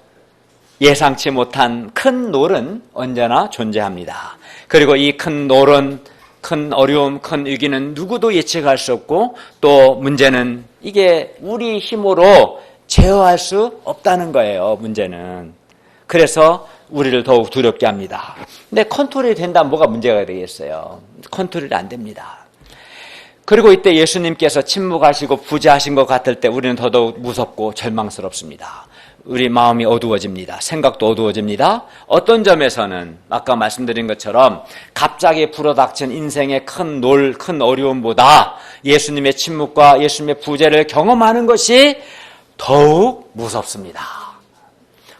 예상치 못한 큰 놀은 언제나 존재합니다. 그리고 이 큰 놀은 큰 어려움, 큰 위기는 누구도 예측할 수 없고 또 문제는 이게 우리 힘으로 제어할 수 없다는 거예요. 문제는. 그래서 우리를 더욱 두렵게 합니다. 근데 컨트롤이 된다면 뭐가 문제가 되겠어요? 컨트롤이 안 됩니다. 그리고 이때 예수님께서 침묵하시고 부재하신 것 같을 때 우리는 더더욱 무섭고 절망스럽습니다. 우리 마음이 어두워집니다. 생각도 어두워집니다. 어떤 점에서는 아까 말씀드린 것처럼 갑자기 불어닥친 인생의 큰 어려움보다 예수님의 침묵과 예수님의 부재를 경험하는 것이 더욱 무섭습니다.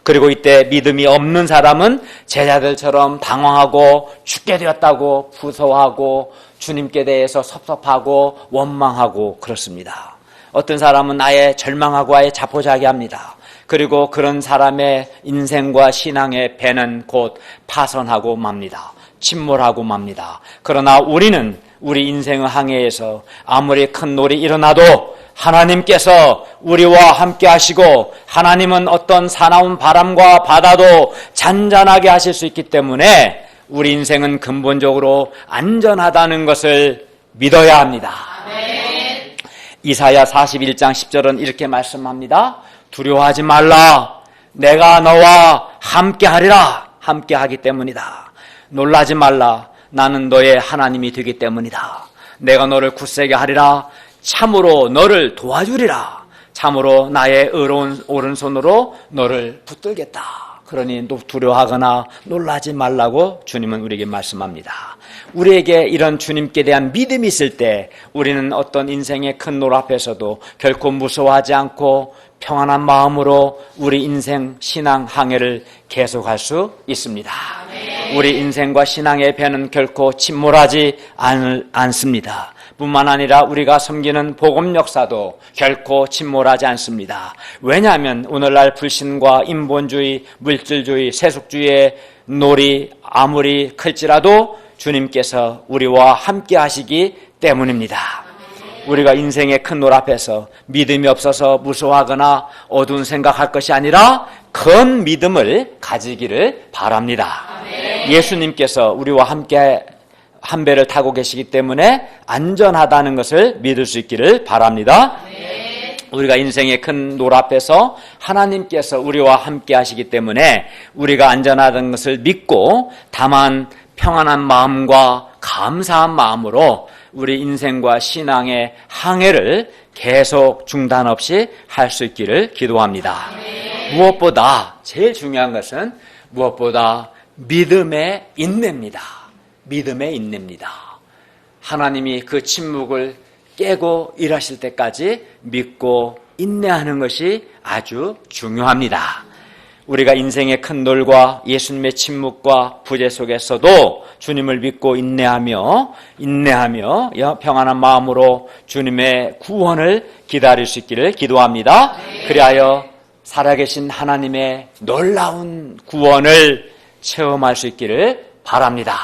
그리고 이때 믿음이 없는 사람은 제자들처럼 당황하고 죽게 되었다고 무서워하고 주님께 대해서 섭섭하고 원망하고 그렇습니다. 어떤 사람은 아예 절망하고 아예 자포자기합니다. 그리고 그런 사람의 인생과 신앙의 배는 곧 파선하고 맙니다. 침몰하고 맙니다. 그러나 우리는 우리 인생의 항해에서 아무리 큰 놀이 일어나도 하나님께서 우리와 함께 하시고 하나님은 어떤 사나운 바람과 바다도 잔잔하게 하실 수 있기 때문에 우리 인생은 근본적으로 안전하다는 것을 믿어야 합니다. 아멘. 이사야 41장 10절은 이렇게 말씀합니다. 두려워하지 말라. 내가 너와 함께하리라. 함께하기 때문이다. 놀라지 말라. 나는 너의 하나님이 되기 때문이다. 내가 너를 굳세게 하리라. 참으로 너를 도와주리라. 참으로 나의 의로운 오른손으로 너를 붙들겠다. 그러니 두려워하거나 놀라지 말라고 주님은 우리에게 말씀합니다. 우리에게 이런 주님께 대한 믿음이 있을 때 우리는 어떤 인생의 큰 놀 앞에서도 결코 무서워하지 않고 평안한 마음으로 우리 인생 신앙 항해를 계속할 수 있습니다. 아멘. 우리 인생과 신앙의 배는 결코 침몰하지 않습니다. 뿐만 아니라 우리가 섬기는 복음 역사도 결코 침몰하지 않습니다. 왜냐하면 오늘날 불신과 인본주의, 물질주의, 세속주의의 놀이 아무리 클지라도 주님께서 우리와 함께 하시기 때문입니다. 우리가 인생의 큰 놀 앞에서 믿음이 없어서 무서워하거나 어두운 생각할 것이 아니라 큰 믿음을 가지기를 바랍니다. 아멘. 예수님께서 우리와 함께 한 배를 타고 계시기 때문에 안전하다는 것을 믿을 수 있기를 바랍니다. 우리가 인생의 큰 노 앞에서 하나님께서 우리와 함께 하시기 때문에 우리가 안전하다는 것을 믿고 다만 평안한 마음과 감사한 마음으로 우리 인생과 신앙의 항해를 계속 중단 없이 할 수 있기를 기도합니다. 무엇보다 제일 중요한 것은 무엇보다 믿음의 인내입니다. 믿음의 인내입니다. 하나님이 그 침묵을 깨고 일하실 때까지 믿고 인내하는 것이 아주 중요합니다. 우리가 인생의 큰 놀과 예수님의 침묵과 부재 속에서도 주님을 믿고 인내하며 평안한 마음으로 주님의 구원을 기다릴 수 있기를 기도합니다. 그리하여 살아계신 하나님의 놀라운 구원을 체험할 수 있기를 바랍니다.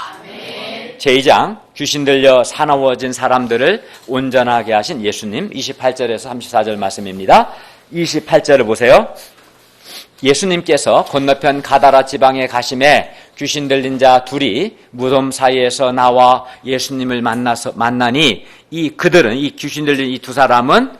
제2장 귀신 들려 사나워진 사람들을 온전하게 하신 예수님 28절에서 34절 말씀입니다. 28절을 보세요. 예수님께서 건너편 가다라 지방에 가심에 귀신 들린 자 둘이 무덤 사이에서 나와 예수님을 만나니 이 귀신 들린 이 두 사람은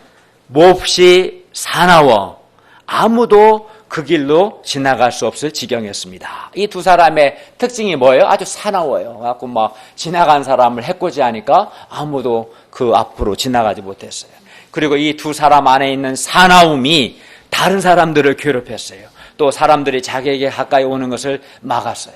몹시 사나워 아무도 그 길로 지나갈 수 없을 지경이었습니다. 이 두 사람의 특징이 뭐예요? 아주 사나워요. 그래갖고 막 지나간 사람을 해코지하니까 아무도 그 앞으로 지나가지 못했어요. 그리고 이 두 사람 안에 있는 사나움이 다른 사람들을 괴롭혔어요. 또 사람들이 자기에게 가까이 오는 것을 막았어요.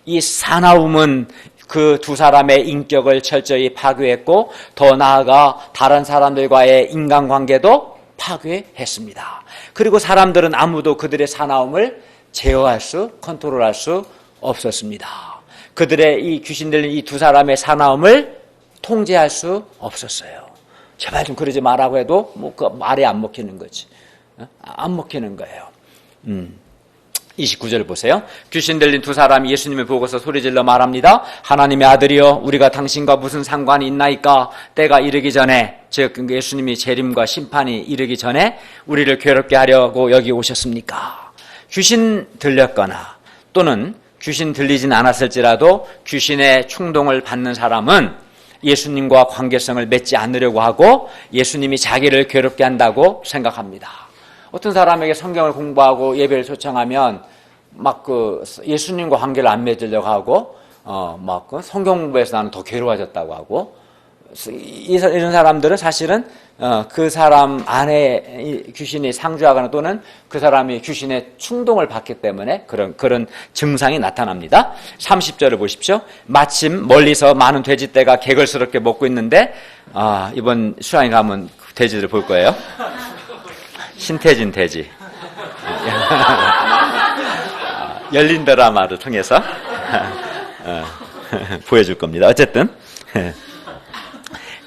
이 사나움은 그 두 사람의 인격을 철저히 파괴했고 더 나아가 다른 사람들과의 인간관계도 파괴했습니다. 그리고 사람들은 아무도 그들의 사나움을 제어할 컨트롤할 수 없었습니다. 그들의 이 귀신 들린 이 두 사람의 사나움을 통제할 수 없었어요. 제발 좀 그러지 말라고 해도 그 말이 안 먹히는 거지. 안 먹히는 거예요. 29절 보세요. 귀신 들린 두 사람이 예수님을 보고서 소리질러 말합니다. 하나님의 아들이여 우리가 당신과 무슨 상관이 있나이까? 때가 이르기 전에 즉 예수님이 재림과 심판이 이르기 전에 우리를 괴롭게 하려고 여기 오셨습니까? 귀신 들렸거나 또는 귀신 들리진 않았을지라도 귀신의 충동을 받는 사람은 예수님과 관계성을 맺지 않으려고 하고 예수님이 자기를 괴롭게 한다고 생각합니다. 어떤 사람에게 성경을 공부하고 예배를 초청하면 막 예수님과 관계를 안 맺으려고 하고 성경 공부에서 나는 더 괴로워졌다고 하고 이런 사람들은 사실은 그 사람 안에 귀신이 상주하거나 또는 그 사람이 귀신의 충동을 받기 때문에 그런 증상이 나타납니다. 30절을 보십시오. 마침 멀리서 많은 돼지떼가 개걸스럽게 먹고 있는데 이번 수양에 가면 돼지들을 볼 거예요. 신태진 돼지. 열린 드라마를 통해서 보여줄 겁니다. 어쨌든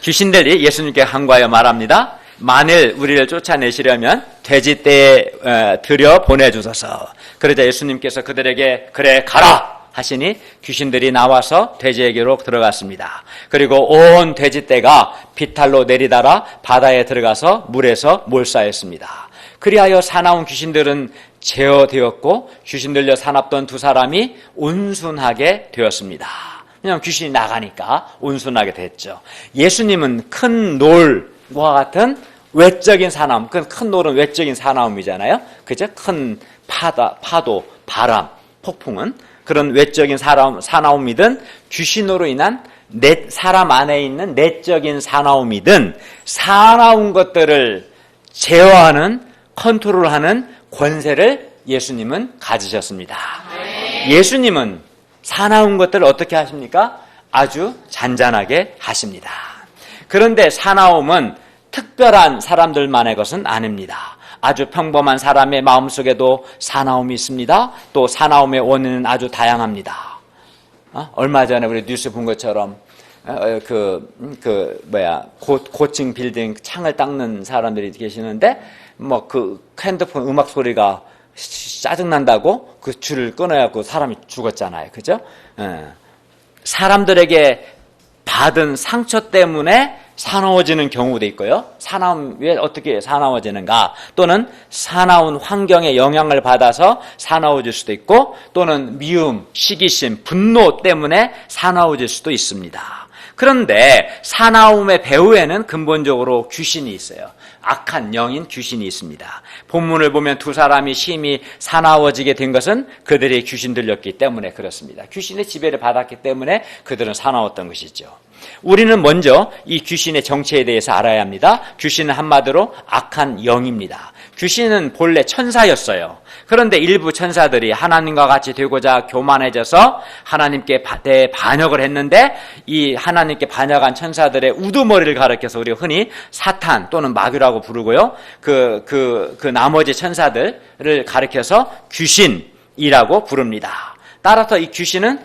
귀신들이 예수님께 항거하여 말합니다. 만일 우리를 쫓아내시려면 돼지떼에 들여 보내주소서. 그러자 예수님께서 그들에게 그래 가라 하시니 귀신들이 나와서 돼지에게로 들어갔습니다. 그리고 온 돼지떼가 비탈로 내리달아 바다에 들어가서 물에서 몰사했습니다. 그리하여 사나운 귀신들은 제어되었고 귀신 들려 사납던 두 사람이 온순하게 되었습니다. 왜냐하면 귀신이 나가니까 온순하게 됐죠. 예수님은 큰 놀과 같은 외적인 사나움, 큰 놀은 외적인 사나움이잖아요. 그죠? 큰 파도, 바람, 폭풍은 그런 외적인 사나움이든 귀신으로 인한 사람 안에 있는 내적인 사나움이든 사나운 것들을 제어하는 컨트롤하는 권세를 예수님은 가지셨습니다. 예수님은 사나운 것들을 어떻게 하십니까? 아주 잔잔하게 하십니다. 그런데 사나움은 특별한 사람들만의 것은 아닙니다. 아주 평범한 사람의 마음속에도 사나움이 있습니다. 또 사나움의 원인은 아주 다양합니다. 얼마 전에 우리 뉴스 본 것처럼 고층 빌딩 창을 닦는 사람들이 계시는데 핸드폰 음악 소리가 짜증난다고 그 줄을 끊어갖고 사람이 죽었잖아요. 그죠? 사람들에게 받은 상처 때문에 사나워지는 경우도 있고요. 사나움, 왜 어떻게 사나워지는가? 또는 사나운 환경에 영향을 받아서 사나워질 수도 있고, 또는 미움, 시기심, 분노 때문에 사나워질 수도 있습니다. 그런데 사나움의 배후에는 근본적으로 귀신이 있어요. 악한 영인 귀신이 있습니다. 본문을 보면 두 사람이 심히 사나워지게 된 것은 그들의 귀신 들렸기 때문에 그렇습니다. 귀신의 지배를 받았기 때문에 그들은 사나웠던 것이죠. 우리는 먼저 이 귀신의 정체에 대해서 알아야 합니다. 귀신은 한마디로 악한 영입니다. 귀신은 본래 천사였어요. 그런데 일부 천사들이 하나님과 같이 되고자 교만해져서 하나님께 반역을 했는데 이 하나님께 반역한 천사들의 우두머리를 가리켜서 우리가 흔히 사탄 또는 마귀라고 부르고요. 그 나머지 천사들을 가리켜서 귀신이라고 부릅니다. 따라서 이 귀신은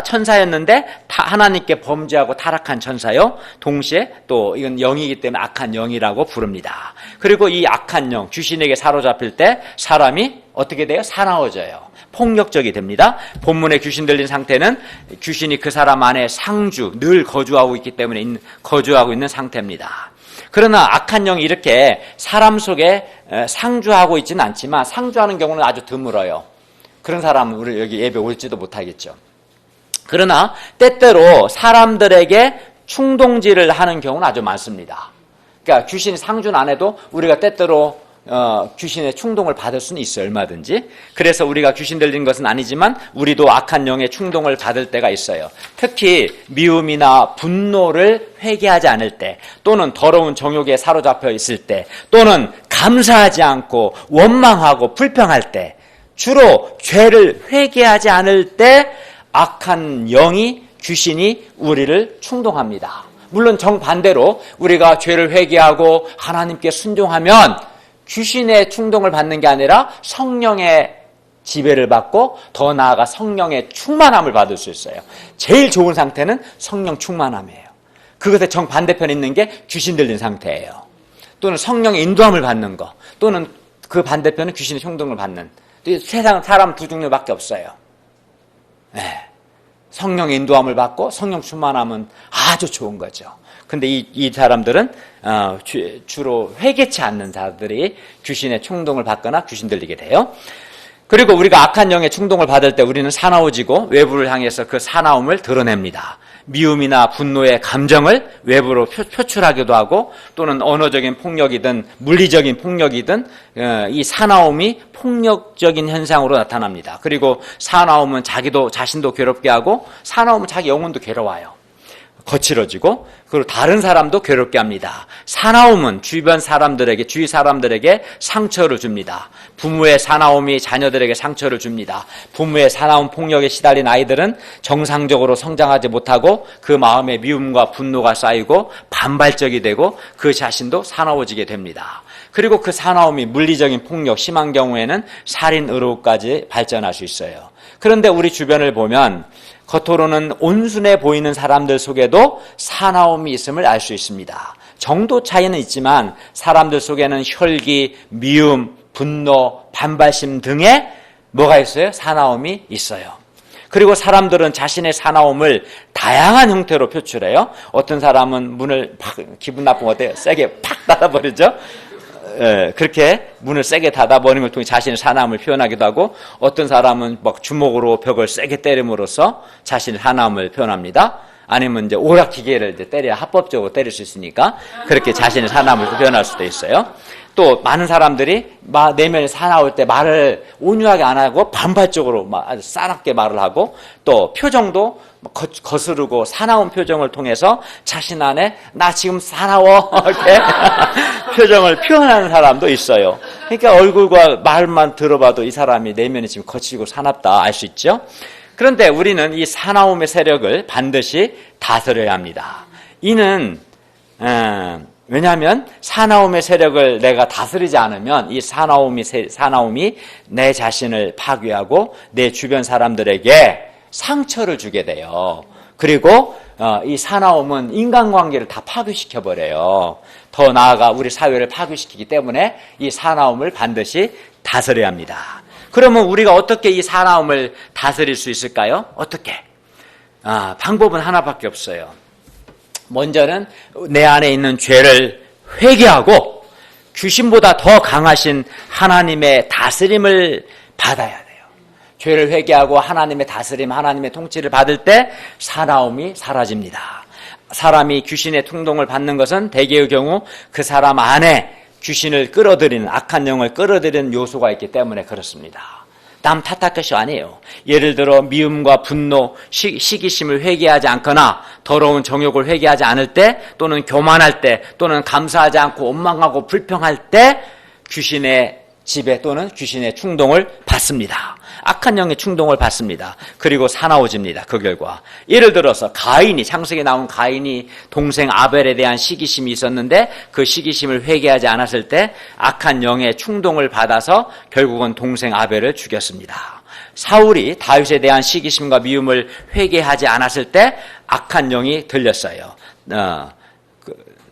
천사였는데 하나님께 범죄하고 타락한 천사요. 동시에 또 이건 영이기 때문에 악한 영이라고 부릅니다. 그리고 이 악한 영, 귀신에게 사로잡힐 때 사람이 어떻게 돼요? 사나워져요. 폭력적이 됩니다. 본문에 귀신 들린 상태는 귀신이 그 사람 안에 늘 거주하고 있기 때문에 거주하고 있는 상태입니다. 그러나 악한 영이 이렇게 사람 속에 상주하고 있지는 않지만 상주하는 경우는 아주 드물어요. 그런 사람은 우리 여기 예배 올지도 못하겠죠. 그러나 때때로 사람들에게 충동질을 하는 경우는 아주 많습니다. 그러니까 귀신이 상주는 안 해도 우리가 때때로 귀신의 충동을 받을 수는 있어요. 얼마든지. 그래서 우리가 귀신 들린 것은 아니지만 우리도 악한 영의 충동을 받을 때가 있어요. 특히 미움이나 분노를 회개하지 않을 때, 또는 더러운 정욕에 사로잡혀 있을 때, 또는 감사하지 않고 원망하고 불평할 때, 주로 죄를 회개하지 않을 때 악한 영이, 귀신이 우리를 충동합니다. 물론 정반대로 우리가 죄를 회개하고 하나님께 순종하면 귀신의 충동을 받는 게 아니라 성령의 지배를 받고 더 나아가 성령의 충만함을 받을 수 있어요. 제일 좋은 상태는 성령 충만함이에요. 그것의 정반대편에 있는 게 귀신 들린 상태예요. 또는 성령의 인도함을 받는 거, 또는 그 반대편은 귀신의 충동을 받는. 세상 사람 두 종류밖에 없어요. 네. 성령의 인도함을 받고 성령 충만함은 아주 좋은 거죠. 근데 이 사람들은 주로 회개치 않는 자들이 귀신의 충동을 받거나 귀신 들리게 돼요. 그리고 우리가 악한 영의 충동을 받을 때 우리는 사나워지고 외부를 향해서 그 사나움을 드러냅니다. 미움이나 분노의 감정을 외부로 표출하기도 하고, 또는 언어적인 폭력이든 물리적인 폭력이든 이 사나움이 폭력적인 현상으로 나타납니다. 그리고 사나움은 자신도 괴롭게 하고, 사나움은 자기 영혼도 괴로워요. 거칠어지고, 그리고 다른 사람도 괴롭게 합니다. 사나움은 주위 사람들에게 상처를 줍니다. 부모의 사나움이 자녀들에게 상처를 줍니다. 부모의 사나움 폭력에 시달린 아이들은 정상적으로 성장하지 못하고 그 마음에 미움과 분노가 쌓이고 반발적이 되고 그 자신도 사나워지게 됩니다. 그리고 그 사나움이 물리적인 폭력, 심한 경우에는 살인, 의료까지 발전할 수 있어요. 그런데 우리 주변을 보면 겉으로는 온순해 보이는 사람들 속에도 사나움이 있음을 알 수 있습니다. 정도 차이는 있지만 사람들 속에는 혈기, 미움, 분노, 반발심 등의 뭐가 있어요? 사나움이 있어요. 그리고 사람들은 자신의 사나움을 다양한 형태로 표출해요. 어떤 사람은 문을 기분 나쁘면 어때요? 세게 팍 닫아버리죠. 그렇게 문을 세게 닫아버리는 걸 통해 자신의 사나움을 표현하기도 하고, 어떤 사람은 막 주먹으로 벽을 세게 때림으로써 자신의 사나움을 표현합니다. 아니면 이제 오락기계를 이제 때려야 합법적으로 때릴 수 있으니까 그렇게 자신의 사나움을 표현할 수도 있어요. 또 많은 사람들이 내면에 사나울 때 말을 온유하게 안 하고 반발적으로 아주 싸납게 말을 하고, 또 표정도 거스르고 사나운 표정을 통해서 자신 안에 나 지금 사나워 이렇게 표정을 표현하는 사람도 있어요. 그러니까 얼굴과 말만 들어봐도 이 사람이 내면이 지금 거칠고 사납다 알 수 있죠. 그런데 우리는 이 사나움의 세력을 반드시 다스려야 합니다. 이는 왜냐하면 사나움의 세력을 내가 다스리지 않으면 이 사나움이 내 자신을 파괴하고 내 주변 사람들에게 상처를 주게 돼요. 그리고 이 사나움은 인간관계를 다 파괴시켜버려요. 더 나아가 우리 사회를 파괴시키기 때문에 이 사나움을 반드시 다스려야 합니다. 그러면 우리가 어떻게 이 사나움을 다스릴 수 있을까요? 어떻게? 방법은 하나밖에 없어요. 먼저는 내 안에 있는 죄를 회개하고 귀신보다 더 강하신 하나님의 다스림을 받아야 돼요. 죄를 회개하고 하나님의 다스림, 하나님의 통치를 받을 때 사나움이 사라집니다. 사람이 귀신의 충동을 받는 것은 대개의 경우 그 사람 안에 귀신을 끌어들이는, 악한 영을 끌어들이는 요소가 있기 때문에 그렇습니다. 남 탓할 것이 아니에요. 예를 들어 미움과 분노, 시기심을 회개하지 않거나 더러운 정욕을 회개하지 않을 때, 또는 교만할 때, 또는 감사하지 않고 원망하고 불평할 때 귀신의 지배 또는 귀신의 충동을 받습니다. 악한 영의 충동을 받습니다. 그리고 사나워집니다. 그 결과 예를 들어서 가인이, 창세기에 나온 가인이 동생 아벨에 대한 시기심이 있었는데 그 시기심을 회개하지 않았을 때 악한 영의 충동을 받아서 결국은 동생 아벨을 죽였습니다. 사울이 다윗에 대한 시기심과 미움을 회개하지 않았을 때 악한 영이 들렸어요.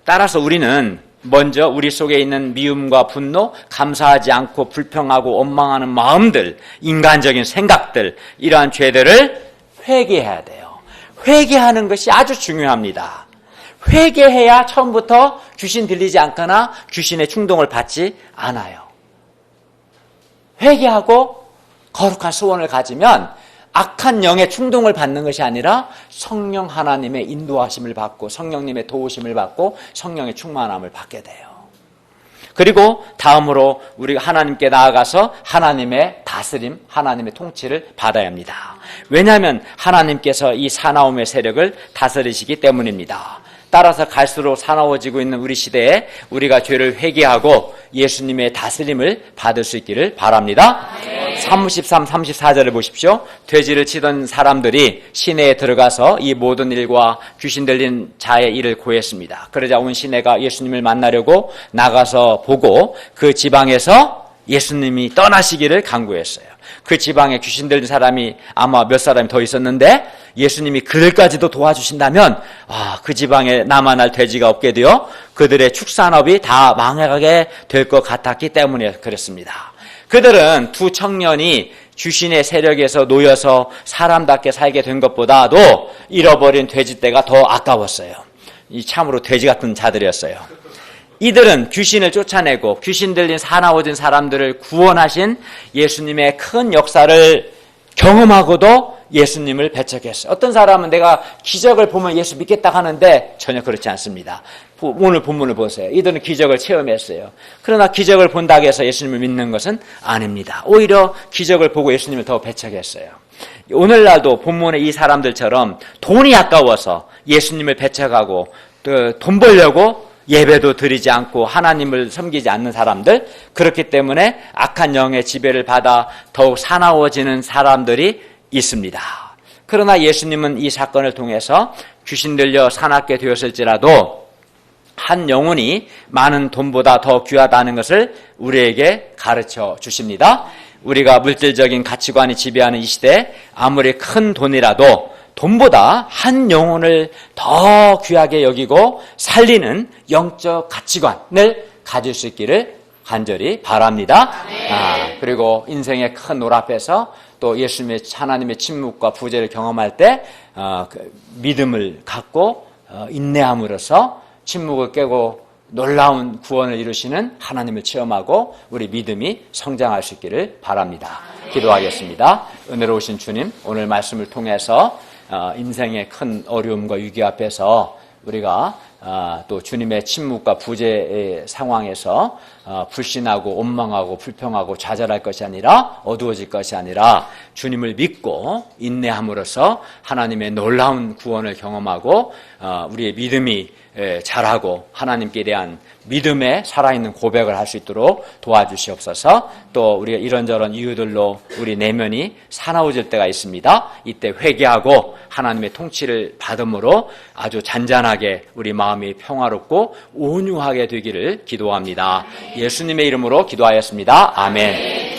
따라서 우리는 먼저 우리 속에 있는 미움과 분노, 감사하지 않고 불평하고 원망하는 마음들, 인간적인 생각들, 이러한 죄들을 회개해야 돼요. 회개하는 것이 아주 중요합니다. 회개해야 처음부터 귀신 들리지 않거나 귀신의 충동을 받지 않아요. 회개하고 거룩한 소원을 가지면 악한 영의 충동을 받는 것이 아니라 성령 하나님의 인도하심을 받고 성령님의 도우심을 받고 성령의 충만함을 받게 돼요. 그리고 다음으로 우리가 하나님께 나아가서 하나님의 다스림, 하나님의 통치를 받아야 합니다. 왜냐하면 하나님께서 이 사나움의 세력을 다스리시기 때문입니다. 따라서 갈수록 사나워지고 있는 우리 시대에 우리가 죄를 회개하고 예수님의 다스림을 받을 수 있기를 바랍니다. 33, 34절을 보십시오. 돼지를 치던 사람들이 시내에 들어가서 이 모든 일과 귀신 들린 자의 일을 고했습니다. 그러자 온 시내가 예수님을 만나려고 나가서 보고 그 지방에서 예수님이 떠나시기를 간구했어요. 그 지방에 귀신 들린 사람이 아마 몇 사람이 더 있었는데 예수님이 그들까지도 도와주신다면 그 지방에 남아날 돼지가 없게 되어 그들의 축산업이 다 망하게 될 것 같았기 때문에 그랬습니다. 그들은 두 청년이 귀신의 세력에서 놓여서 사람답게 살게 된 것보다도 잃어버린 돼지떼가 더 아까웠어요. 이 참으로 돼지 같은 자들이었어요. 이들은 귀신을 쫓아내고 귀신 들린 사나워진 사람들을 구원하신 예수님의 큰 역사를 경험하고도 예수님을 배척했어요. 어떤 사람은 내가 기적을 보면 예수 믿겠다 하는데 전혀 그렇지 않습니다. 오늘 본문을 보세요. 이들은 기적을 체험했어요. 그러나 기적을 본다고 해서 예수님을 믿는 것은 아닙니다. 오히려 기적을 보고 예수님을 더 배척했어요. 오늘날도 본문의 이 사람들처럼 돈이 아까워서 예수님을 배척하고 또 돈 벌려고 예배도 드리지 않고 하나님을 섬기지 않는 사람들, 그렇기 때문에 악한 영의 지배를 받아 더욱 사나워지는 사람들이 있습니다. 그러나 예수님은 이 사건을 통해서 귀신 들려 사납게 되었을지라도 한 영혼이 많은 돈보다 더 귀하다는 것을 우리에게 가르쳐 주십니다. 우리가 물질적인 가치관이 지배하는 이 시대에 아무리 큰 돈이라도 돈보다 한 영혼을 더 귀하게 여기고 살리는 영적 가치관을 가질 수 있기를 간절히 바랍니다. 그리고 인생의 큰 노 앞에서 또 예수님의 하나님의 침묵과 부재를 경험할 때 믿음을 갖고 인내함으로써 침묵을 깨고 놀라운 구원을 이루시는 하나님을 체험하고 우리 믿음이 성장할 수 있기를 바랍니다. 기도하겠습니다. 은혜로우신 주님, 오늘 말씀을 통해서 인생의 큰 어려움과 위기 앞에서 우리가 또 주님의 침묵과 부재의 상황에서 불신하고 원망하고 불평하고 좌절할 것이 아니라 어두워질 것이 아니라 주님을 믿고 인내함으로써 하나님의 놀라운 구원을 경험하고 우리의 믿음이 자라고 하나님께 대한 믿음에 살아있는 고백을 할 수 있도록 도와주시옵소서. 또 우리가 이런저런 이유들로 우리 내면이 사나워질 때가 있습니다. 이때 회개하고 하나님의 통치를 받음으로 아주 잔잔하게 우리 마음이 평화롭고 온유하게 되기를 기도합니다. 예수님의 이름으로 기도하였습니다. 아멘.